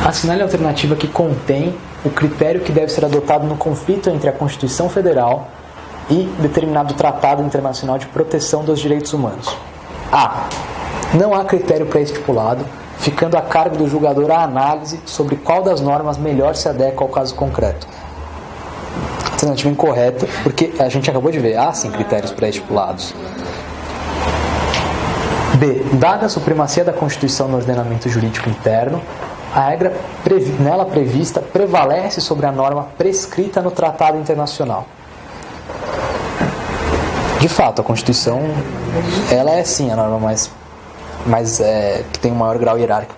Speaker 1: Assinale a alternativa que contém o critério que deve ser adotado no conflito entre a Constituição Federal e determinado Tratado Internacional de Proteção dos Direitos Humanos. A. Não há critério pré-estipulado, ficando a cargo do julgador a análise sobre qual das normas melhor se adequa ao caso concreto. Alternativa incorreta, porque a gente acabou de ver, há sim critérios pré-estipulados. B. Dada a supremacia da Constituição no ordenamento jurídico interno, a regra nela prevista prevalece sobre a norma prescrita no Tratado Internacional. De fato, a Constituição, ela é sim a norma mais que tem um maior grau hierárquico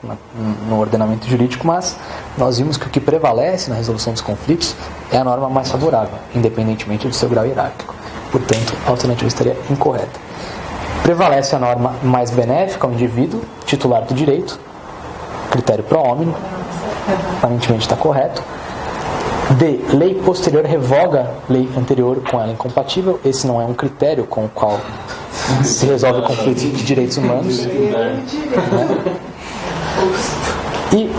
Speaker 1: no ordenamento jurídico, mas nós vimos que o que prevalece na resolução dos conflitos é a norma mais favorável, independentemente do seu grau hierárquico. Portanto, a alternativa estaria incorreta. Prevalece a norma mais benéfica ao indivíduo, titular do direito, critério pro homine, aparentemente está correto. D. Lei posterior revoga lei anterior com ela incompatível. Esse não é um critério com o qual se resolve o conflito de direitos humanos. Né? E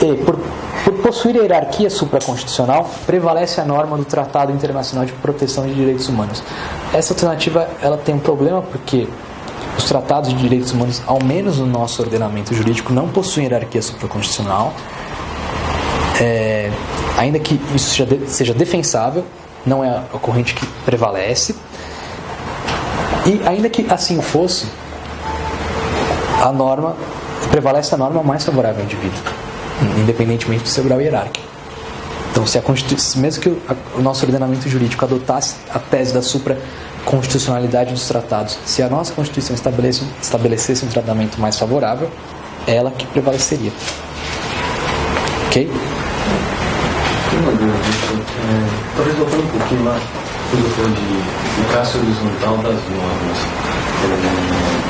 Speaker 1: por possuir a hierarquia supraconstitucional, prevalece a norma do Tratado Internacional de Proteção de Direitos Humanos. Essa alternativa ela tem um problema porque os tratados de direitos humanos, ao menos no nosso ordenamento jurídico, não possuem hierarquia supraconstitucional. Ainda que isso seja defensável, não é a corrente que prevalece. E ainda que assim fosse, prevalece a norma mais favorável ao indivíduo, independentemente do seu grau hierárquico. Então, mesmo que o nosso ordenamento jurídico adotasse a tese da supraconstitucionalidade dos tratados, se a nossa Constituição estabelecesse um tratamento mais favorável, é ela que prevaleceria. Ok?
Speaker 3: Uma dúvida, talvez voltando um pouquinho lá, quando eu falo de eficácia horizontal das normas,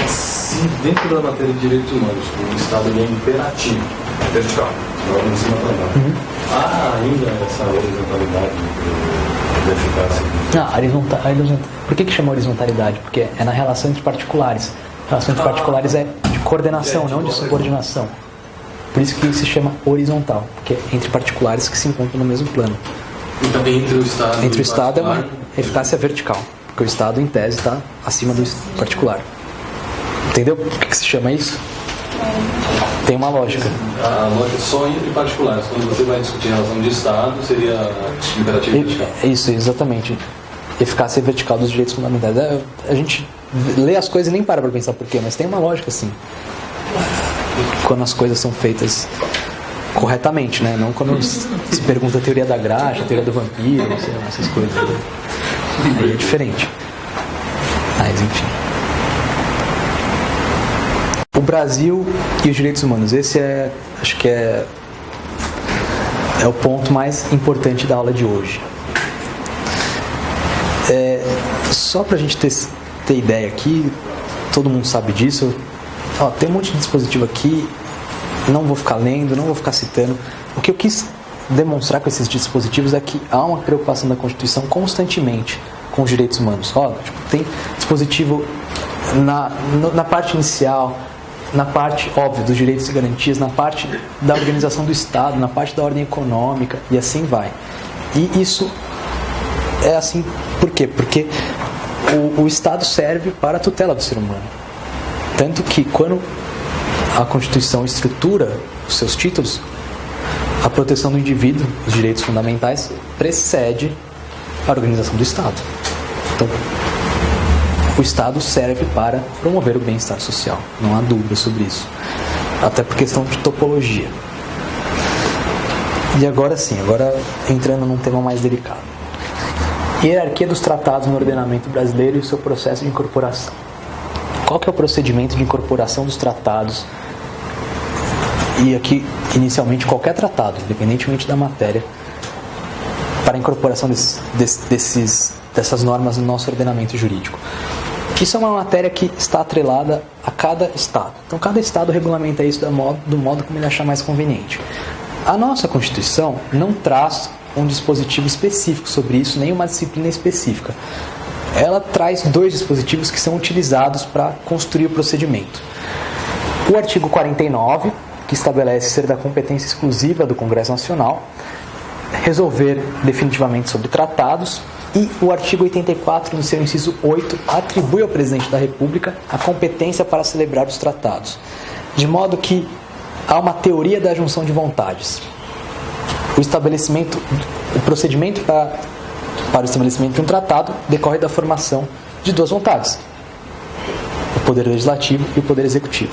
Speaker 3: se dentro da matéria de direitos humanos o Estado é imperativo, vertical, logo em cima da norma, há ainda essa horizontalidade da eficácia?
Speaker 1: Por que chama horizontalidade? Porque é na relação entre particulares. A relação entre particulares é de coordenação, não de subordinação. Por isso que se chama horizontal, porque é entre particulares que se encontram no mesmo plano.
Speaker 3: E também entre o Estado
Speaker 1: Entre o Estado é uma eficácia vertical, porque o Estado, em tese, está acima do particular. Entendeu por que se chama isso? Tem uma lógica.
Speaker 3: A lógica só entre particulares. Quando você vai discutir em relação de Estado, seria imperativo vertical.
Speaker 1: Isso, exatamente. Eficácia vertical dos direitos fundamentais. A gente lê as coisas e nem para pensar por quê, mas tem uma lógica, sim. Quando as coisas são feitas corretamente, né? Não quando se pergunta a teoria da graxa, a teoria do vampiro, não sei, essas coisas. Aí é diferente. Mas, enfim. O Brasil e os direitos humanos. Esse acho que é o ponto mais importante da aula de hoje. Só para a gente ter ideia aqui, todo mundo sabe disso. Tem um monte de dispositivo aqui, não vou ficar lendo, não vou ficar citando. O que eu quis demonstrar com esses dispositivos é que há uma preocupação da Constituição constantemente com os direitos humanos. Tem dispositivo na parte inicial, na parte, óbvio, dos direitos e garantias, na parte da organização do Estado, na parte da ordem econômica, e assim vai. E isso é assim, por quê? Porque o Estado serve para a tutela do ser humano. Tanto que quando a Constituição estrutura os seus títulos, a proteção do indivíduo, os direitos fundamentais, precede a organização do Estado. Então, o Estado serve para promover o bem-estar social. Não há dúvida sobre isso. Até por questão de topologia. E agora sim, entrando num tema mais delicado. Hierarquia dos tratados no ordenamento brasileiro e o seu processo de incorporação. Qual que é o procedimento de incorporação dos tratados? E aqui, inicialmente, qualquer tratado, independentemente da matéria, para a incorporação dessas normas no nosso ordenamento jurídico. Isso é uma matéria que está atrelada a cada Estado. Então, cada Estado regulamenta isso do modo como ele achar mais conveniente. A nossa Constituição não traz um dispositivo específico sobre isso, nem uma disciplina específica. Ela traz 2 dispositivos que são utilizados para construir o procedimento. O artigo 49, que estabelece ser da competência exclusiva do Congresso Nacional resolver definitivamente sobre tratados, e o artigo 84, no seu inciso 8, atribui ao Presidente da República a competência para celebrar os tratados, de modo que há uma teoria da junção de vontades. O procedimento para o estabelecimento de um tratado decorre da formação de 2 vontades: o Poder Legislativo e o Poder Executivo.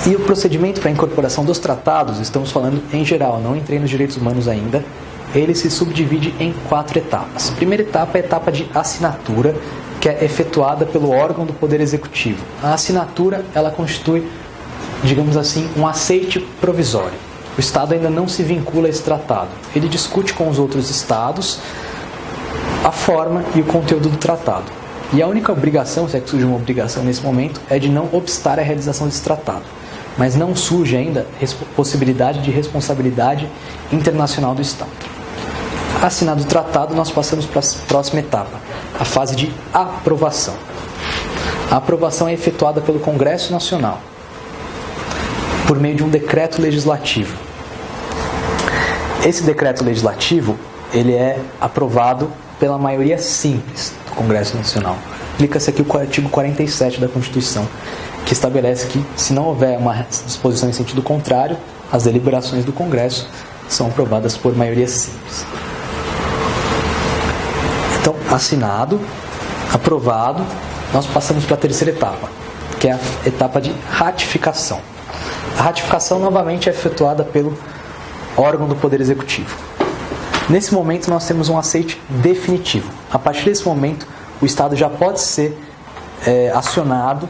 Speaker 1: E o procedimento para a incorporação dos tratados, estamos falando em geral, não entrei nos direitos humanos ainda, ele se subdivide em 4 etapas. A primeira etapa é a etapa de assinatura, que é efetuada pelo órgão do Poder Executivo. A assinatura, ela constitui, digamos assim, um aceite provisório. O Estado ainda não se vincula a esse tratado. Ele discute com os outros Estados a forma e o conteúdo do tratado. E a única obrigação, se é que surge uma obrigação nesse momento, é de não obstar a realização desse tratado. Mas não surge ainda possibilidade de responsabilidade internacional do Estado. Assinado o tratado, nós passamos para a próxima etapa, a fase de aprovação. A aprovação é efetuada pelo Congresso Nacional, por meio de um decreto legislativo. Esse decreto legislativo, ele é aprovado pela maioria simples do Congresso Nacional. Aplica-se aqui o artigo 47 da Constituição, que estabelece que, se não houver uma disposição em sentido contrário, as deliberações do Congresso são aprovadas por maioria simples. Então, assinado, aprovado, nós passamos para a terceira etapa, que é a etapa de ratificação. A ratificação, novamente, é efetuada pelo órgão do Poder Executivo. Nesse momento, nós temos um aceite definitivo. A partir desse momento, o Estado já pode ser acionado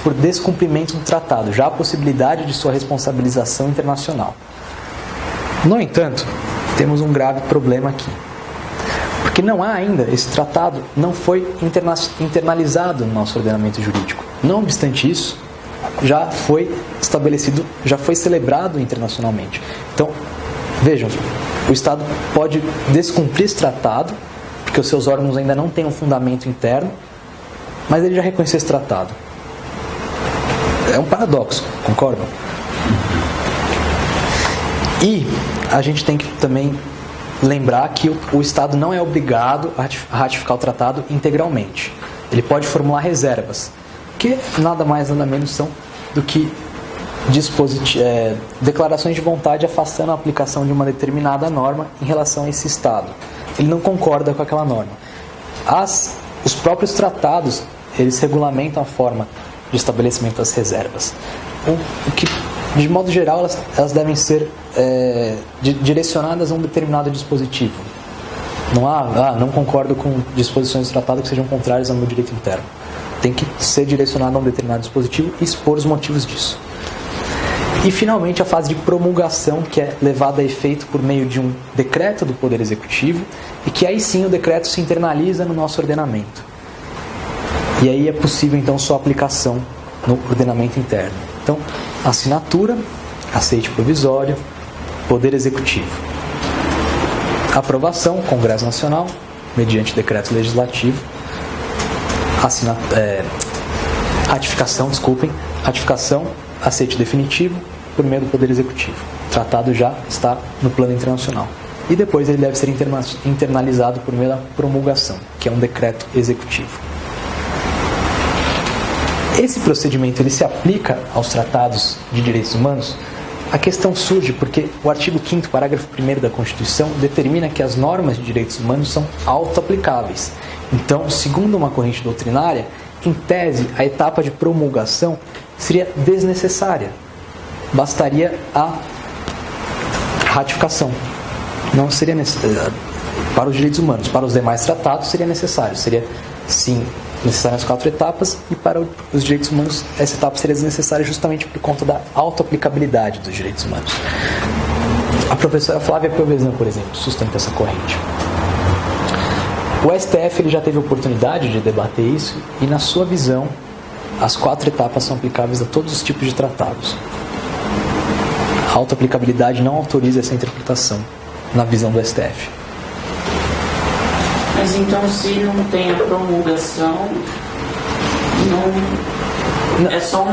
Speaker 1: por descumprimento do tratado. Já há a possibilidade de sua responsabilização internacional. No entanto, temos um grave problema aqui. Porque não há ainda, esse tratado não foi internalizado no nosso ordenamento jurídico. Não obstante isso, já foi estabelecido, já foi celebrado internacionalmente. Então, vejam, o Estado pode descumprir esse tratado, porque os seus órgãos ainda não têm um fundamento interno, mas ele já reconheceu esse tratado. É um paradoxo, concordam? E a gente tem que também lembrar que o Estado não é obrigado a ratificar o tratado integralmente. ele pode formular reservas, que nada mais nada menos são do que declarações de vontade afastando a aplicação de uma determinada norma em relação a esse Estado. Ele não concorda com aquela norma. Os próprios tratados, eles regulamentam a forma de estabelecimento das reservas. O que, de modo geral, elas devem ser direcionadas a um determinado dispositivo. Não concordo com disposições do tratado que sejam contrárias ao meu direito interno. Tem que ser direcionado a um determinado dispositivo e expor os motivos disso. E, finalmente, a fase de promulgação, que é levada a efeito por meio de um decreto do Poder Executivo, e que aí sim o decreto se internaliza no nosso ordenamento. E aí é possível, então, sua aplicação no ordenamento interno. Então, assinatura, aceite provisório, Poder Executivo. Aprovação, Congresso Nacional, mediante decreto legislativo. Ratificação, aceite definitivo, por meio do Poder Executivo. O tratado já está no plano internacional. E depois ele deve ser internalizado por meio da promulgação, que é um decreto executivo. Esse procedimento ele se aplica aos tratados de direitos humanos? A questão surge porque o artigo 5º, parágrafo 1º da Constituição determina que as normas de direitos humanos são auto-aplicáveis. Então, segundo uma corrente doutrinária, em tese, a etapa de promulgação seria desnecessária. Bastaria a ratificação. Não seria necessário. Para os direitos humanos, para os demais tratados seria necessário. Seria, sim, necessário as 4 etapas, e para os direitos humanos essa etapa seria desnecessária justamente por conta da auto-aplicabilidade dos direitos humanos. A professora Flávia Piovesan, por exemplo, sustenta essa corrente. O STF ele já teve a oportunidade de debater isso e, na sua visão, as 4 etapas são aplicáveis a todos os tipos de tratados. A auto-aplicabilidade não autoriza essa interpretação, na visão do STF.
Speaker 4: Mas então, se não tem a promulgação, não. É só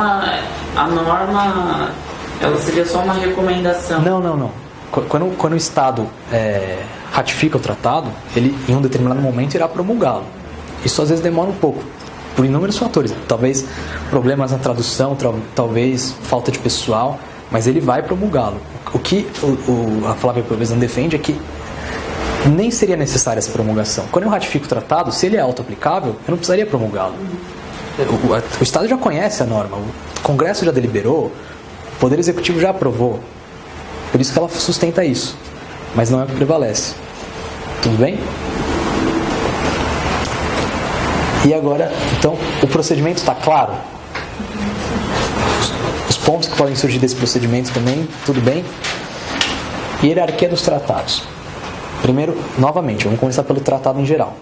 Speaker 4: a norma, ela seria só uma recomendação?
Speaker 1: Não. Quando o Estado ratifica o tratado, ele em um determinado momento irá promulgá-lo. Isso às vezes demora um pouco, por inúmeros fatores. Talvez problemas na tradução, talvez falta de pessoal, mas ele vai promulgá-lo. O que a Flávia Piovesan defende é que nem seria necessária essa promulgação. Quando eu ratifico o tratado, se ele é auto-aplicável, eu não precisaria promulgá-lo. O Estado já conhece a norma, o Congresso já deliberou, o Poder Executivo já aprovou. Por isso que ela sustenta isso. Mas não é o que prevalece. Tudo bem? E agora, então, o procedimento está claro? Os pontos que podem surgir desse procedimento também, tudo bem? Hierarquia dos tratados. Primeiro, novamente, vamos começar pelo tratado em geral.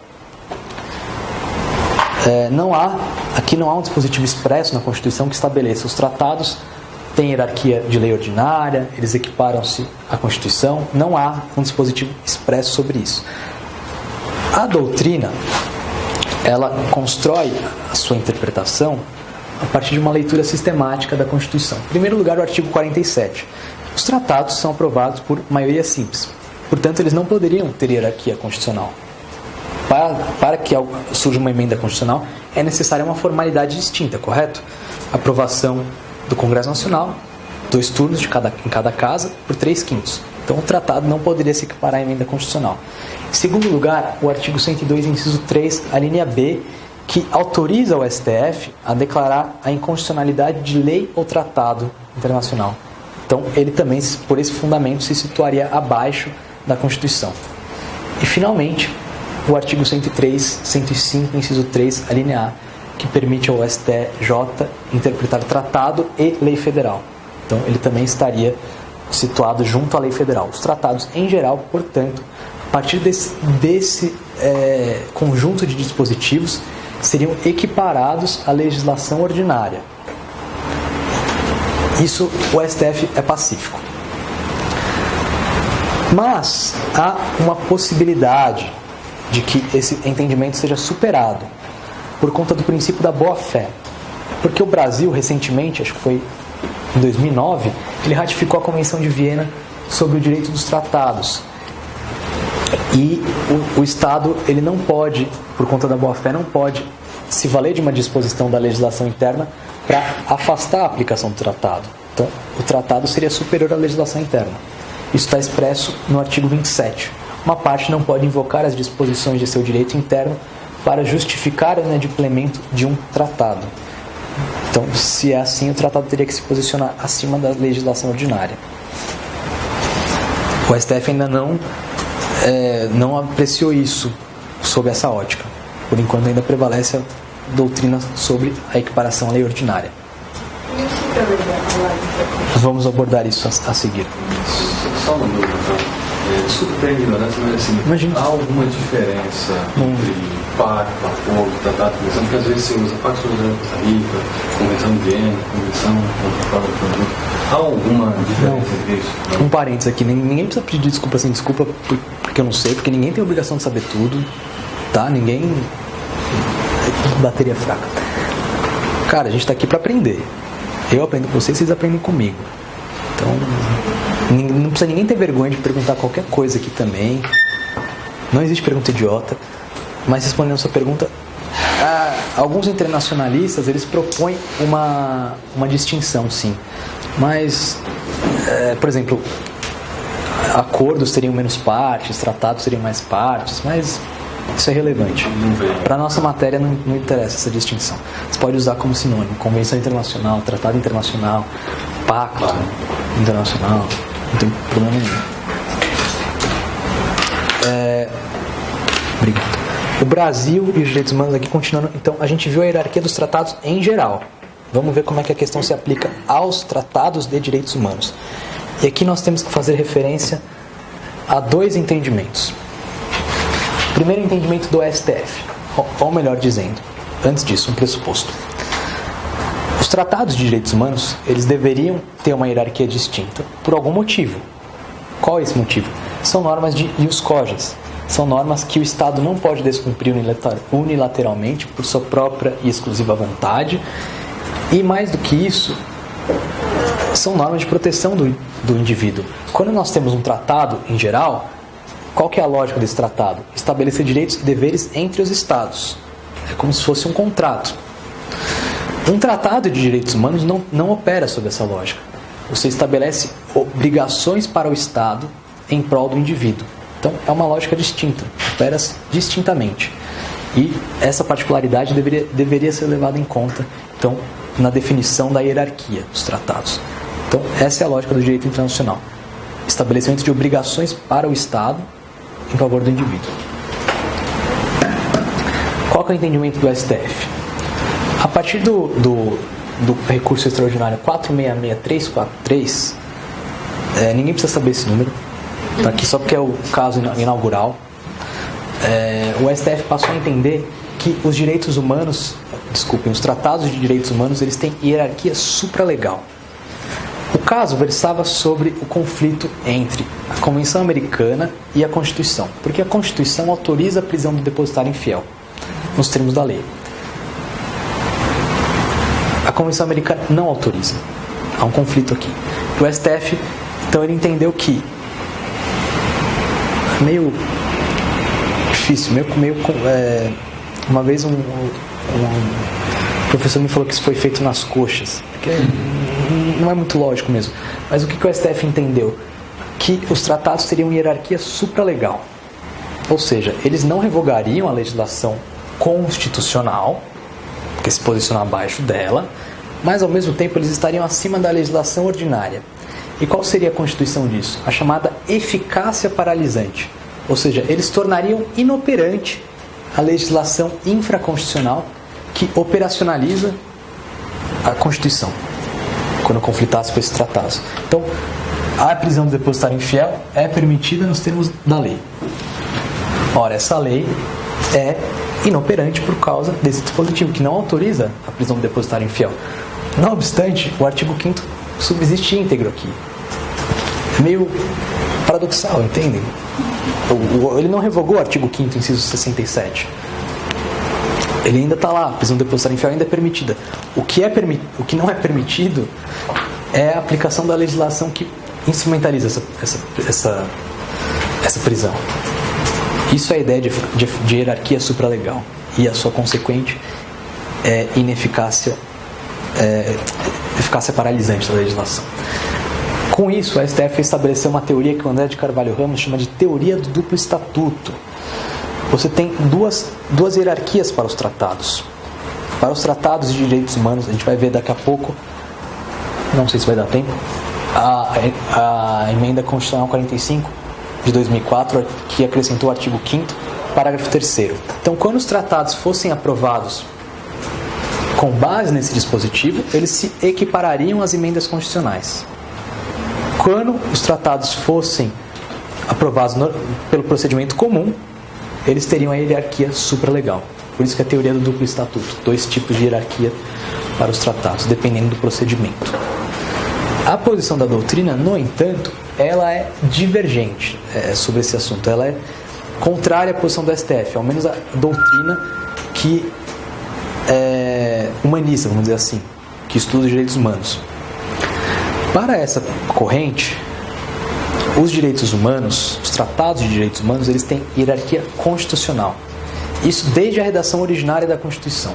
Speaker 1: Aqui não há um dispositivo expresso na Constituição que estabeleça os tratados têm hierarquia de lei ordinária, eles equiparam-se à Constituição, não há um dispositivo expresso sobre isso. A doutrina, ela constrói a sua interpretação a partir de uma leitura sistemática da Constituição. Em primeiro lugar, o artigo 47. Os tratados são aprovados por maioria simples, portanto, eles não poderiam ter hierarquia constitucional. Para que surja uma emenda constitucional, é necessária uma formalidade distinta, correto? Aprovação do Congresso Nacional, 2 turnos em cada casa, por 3/5. Então, o tratado não poderia se equiparar à emenda constitucional. Em segundo lugar, o artigo 102, inciso 3, a linha B, que autoriza o STF a declarar a inconstitucionalidade de lei ou tratado internacional. Então, ele também, por esse fundamento, se situaria abaixo da Constituição. E, finalmente, o artigo 103, 105, inciso 3, a linha A, que permite ao STJ interpretar tratado e lei federal. Então, ele também estaria situado junto à lei federal. Os tratados, em geral, portanto, a partir desse conjunto de dispositivos, seriam equiparados à legislação ordinária. Isso, o STF é pacífico. Mas há uma possibilidade de que esse entendimento seja superado por conta do princípio da boa-fé. Porque o Brasil, recentemente, acho que foi em 2009, ele ratificou a Convenção de Viena sobre o direito dos tratados. E o Estado, ele não pode, por conta da boa-fé, não pode se valer de uma disposição da legislação interna para afastar a aplicação do tratado. Então, o tratado seria superior à legislação interna. Isso está expresso no artigo 27. Uma parte não pode invocar as disposições de seu direito interno para justificar o inadimplemento de um tratado. Então, se é assim, o tratado teria que se posicionar acima da legislação ordinária. O STF ainda não apreciou isso sob essa ótica. Por enquanto ainda prevalece a doutrina sobre a equiparação à lei ordinária. Vamos abordar isso a seguir.
Speaker 3: Só uma dúvida, desculpa a ignorância, mas assim,
Speaker 1: imagina.
Speaker 3: Há alguma diferença entre pacto, acordo, tratado, convenção? Porque às vezes se usa pacto sobre Costa Rica, convenção de Viena, convenção contra o próprio produto. Há alguma diferença entre isso?
Speaker 1: Um parênteses aqui, ninguém precisa pedir desculpa assim, desculpa porque eu não sei, porque ninguém tem obrigação de saber tudo, tá? Ninguém bateria fraca. Cara, a gente tá aqui para aprender. Eu aprendo com vocês, vocês aprendem comigo. Então, não precisa ninguém ter vergonha de perguntar qualquer coisa aqui também. Não existe pergunta idiota. Mas respondendo a sua pergunta, alguns internacionalistas, eles propõem uma distinção, sim. Mas, por exemplo, acordos teriam menos partes, tratados teriam mais partes, mas isso é relevante. Para a nossa matéria não interessa essa distinção. Você pode usar como sinônimo: convenção internacional, tratado internacional, pacto internacional, não tem problema nenhum. Obrigado. O Brasil e os direitos humanos aqui continuando. Então, a gente viu a hierarquia dos tratados em geral. Vamos ver como é que a questão se aplica aos tratados de direitos humanos. E aqui nós temos que fazer referência a dois entendimentos. Primeiro entendimento do STF, ou melhor dizendo, antes disso, um pressuposto. Os tratados de direitos humanos, eles deveriam ter uma hierarquia distinta por algum motivo. Qual é esse motivo? São normas de ius cogens. São normas que o Estado não pode descumprir unilateralmente por sua própria e exclusiva vontade. E mais do que isso, são normas de proteção do indivíduo. Quando nós temos um tratado, em geral, qual que é a lógica desse tratado? Estabelecer direitos e deveres entre os Estados. É como se fosse um contrato. Um tratado de direitos humanos não opera sob essa lógica. Você estabelece obrigações para o Estado em prol do indivíduo. Então, é uma lógica distinta, opera distintamente. E essa particularidade deveria ser levada em conta, então, na definição da hierarquia dos tratados. Então, essa é a lógica do direito internacional. Estabelecimento de obrigações para o Estado em favor do indivíduo. Qual que é o entendimento do STF? A partir do recurso extraordinário 466343, ninguém precisa saber esse número, tá aqui só porque é o caso inaugural. O STF passou a entender que os direitos humanos, os tratados de direitos humanos, eles têm hierarquia supralegal. O caso versava sobre o conflito entre a Convenção Americana e a Constituição, porque a Constituição autoriza a prisão do depositário infiel, nos termos da lei. A Convenção Americana não autoriza. Há um conflito aqui. O STF, então, ele entendeu que meio difícil, uma vez um professor me falou que isso foi feito nas coxas, porque não é muito lógico mesmo. Mas o que o STF entendeu? Que os tratados teriam hierarquia supralegal, ou seja, eles não revogariam a legislação constitucional, que se posiciona abaixo dela, mas ao mesmo tempo eles estariam acima da legislação ordinária. E qual seria a constituição disso? A chamada eficácia paralisante. Ou seja, eles tornariam inoperante a legislação infraconstitucional que operacionaliza a Constituição, quando conflitasse com esses tratados. Então, a prisão do depositário infiel é permitida nos termos da lei. Ora, essa lei é inoperante por causa desse dispositivo, que não autoriza a prisão do depositário infiel. Não obstante, o artigo 5º subsiste íntegro aqui. É meio paradoxal, entendem? Ele não revogou o artigo 5º, inciso 67. Ele ainda está lá, a prisão do depositário infiel ainda é permitida. O que não é permitido é a aplicação da legislação que instrumentaliza essa prisão. Isso é a ideia de hierarquia supralegal e a sua consequente eficácia paralisante da legislação. Com isso, a STF estabeleceu uma teoria que o André de Carvalho Ramos chama de teoria do duplo estatuto. Você tem duas hierarquias para os tratados. Para os tratados de direitos humanos, a gente vai ver daqui a pouco, não sei se vai dar tempo, a emenda constitucional 45 de 2004, que acrescentou o artigo 5º, parágrafo 3º. Então, quando os tratados fossem aprovados com base nesse dispositivo, eles se equiparariam às emendas constitucionais. Quando os tratados fossem aprovados pelo procedimento comum, eles teriam a hierarquia supralegal. Por isso que a teoria do duplo estatuto, 2 tipos de hierarquia para os tratados, dependendo do procedimento. A posição da doutrina, no entanto, ela é divergente sobre esse assunto. Ela é contrária à posição do STF, ao menos a doutrina que humaniza, vamos dizer assim, que estuda os direitos humanos. Para essa corrente, os direitos humanos, os tratados de direitos humanos, eles têm hierarquia constitucional. Isso desde a redação originária da Constituição.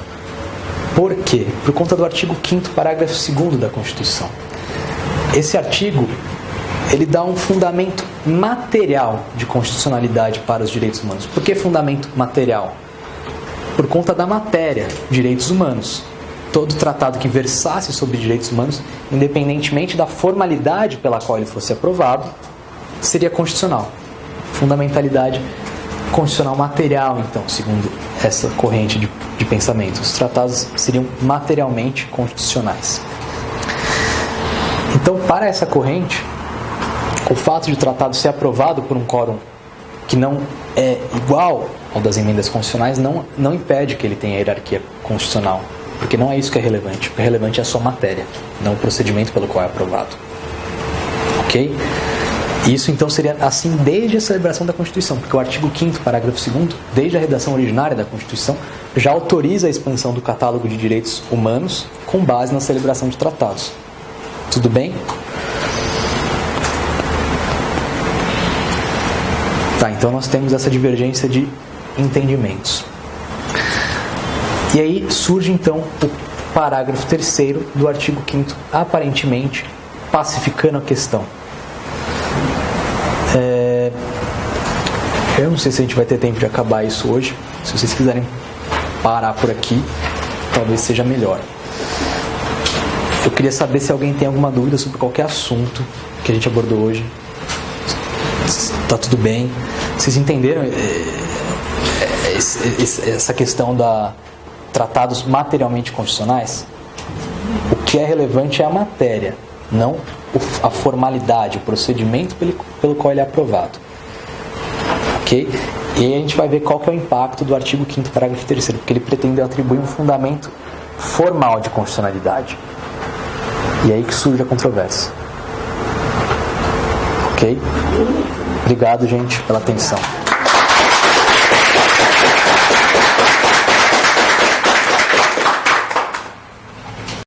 Speaker 1: Por quê? Por conta do artigo 5º, parágrafo 2º da Constituição. Esse artigo, ele dá um fundamento material de constitucionalidade para os direitos humanos. Por que fundamento material? Por conta da matéria, direitos humanos. Todo tratado que versasse sobre direitos humanos, independentemente da formalidade pela qual ele fosse aprovado, seria constitucional. Fundamentalidade constitucional material, então, segundo essa corrente de pensamento. Os tratados seriam materialmente constitucionais. Então, para essa corrente, o fato de o tratado ser aprovado por um quórum que não é igual ao das emendas constitucionais não impede que ele tenha hierarquia constitucional, porque não é isso que é relevante. O que é relevante é a sua matéria, não o procedimento pelo qual é aprovado. Ok? Isso então seria assim desde a celebração da Constituição, porque o artigo 5º, parágrafo 2º, desde a redação originária da Constituição, já autoriza a expansão do catálogo de direitos humanos com base na celebração de tratados. Tudo bem? Tá, então nós temos essa divergência de entendimentos. E aí surge então o parágrafo 3º do artigo 5º, aparentemente pacificando a questão. Eu não sei se a gente vai ter tempo de acabar isso hoje. Se vocês quiserem parar por aqui, talvez seja melhor. Eu queria saber se alguém tem alguma dúvida sobre qualquer assunto que a gente abordou hoje. Tá tudo bem? Vocês entenderam essa questão da tratados materialmente constitucionais? O que é relevante é a matéria, não a formalidade, o procedimento pelo qual ele é aprovado. Ok? E aí a gente vai ver qual que é o impacto do artigo 5º, parágrafo 3º, porque ele pretende atribuir um fundamento formal de constitucionalidade. E é aí que surge a controvérsia. Ok? Obrigado, gente, pela atenção.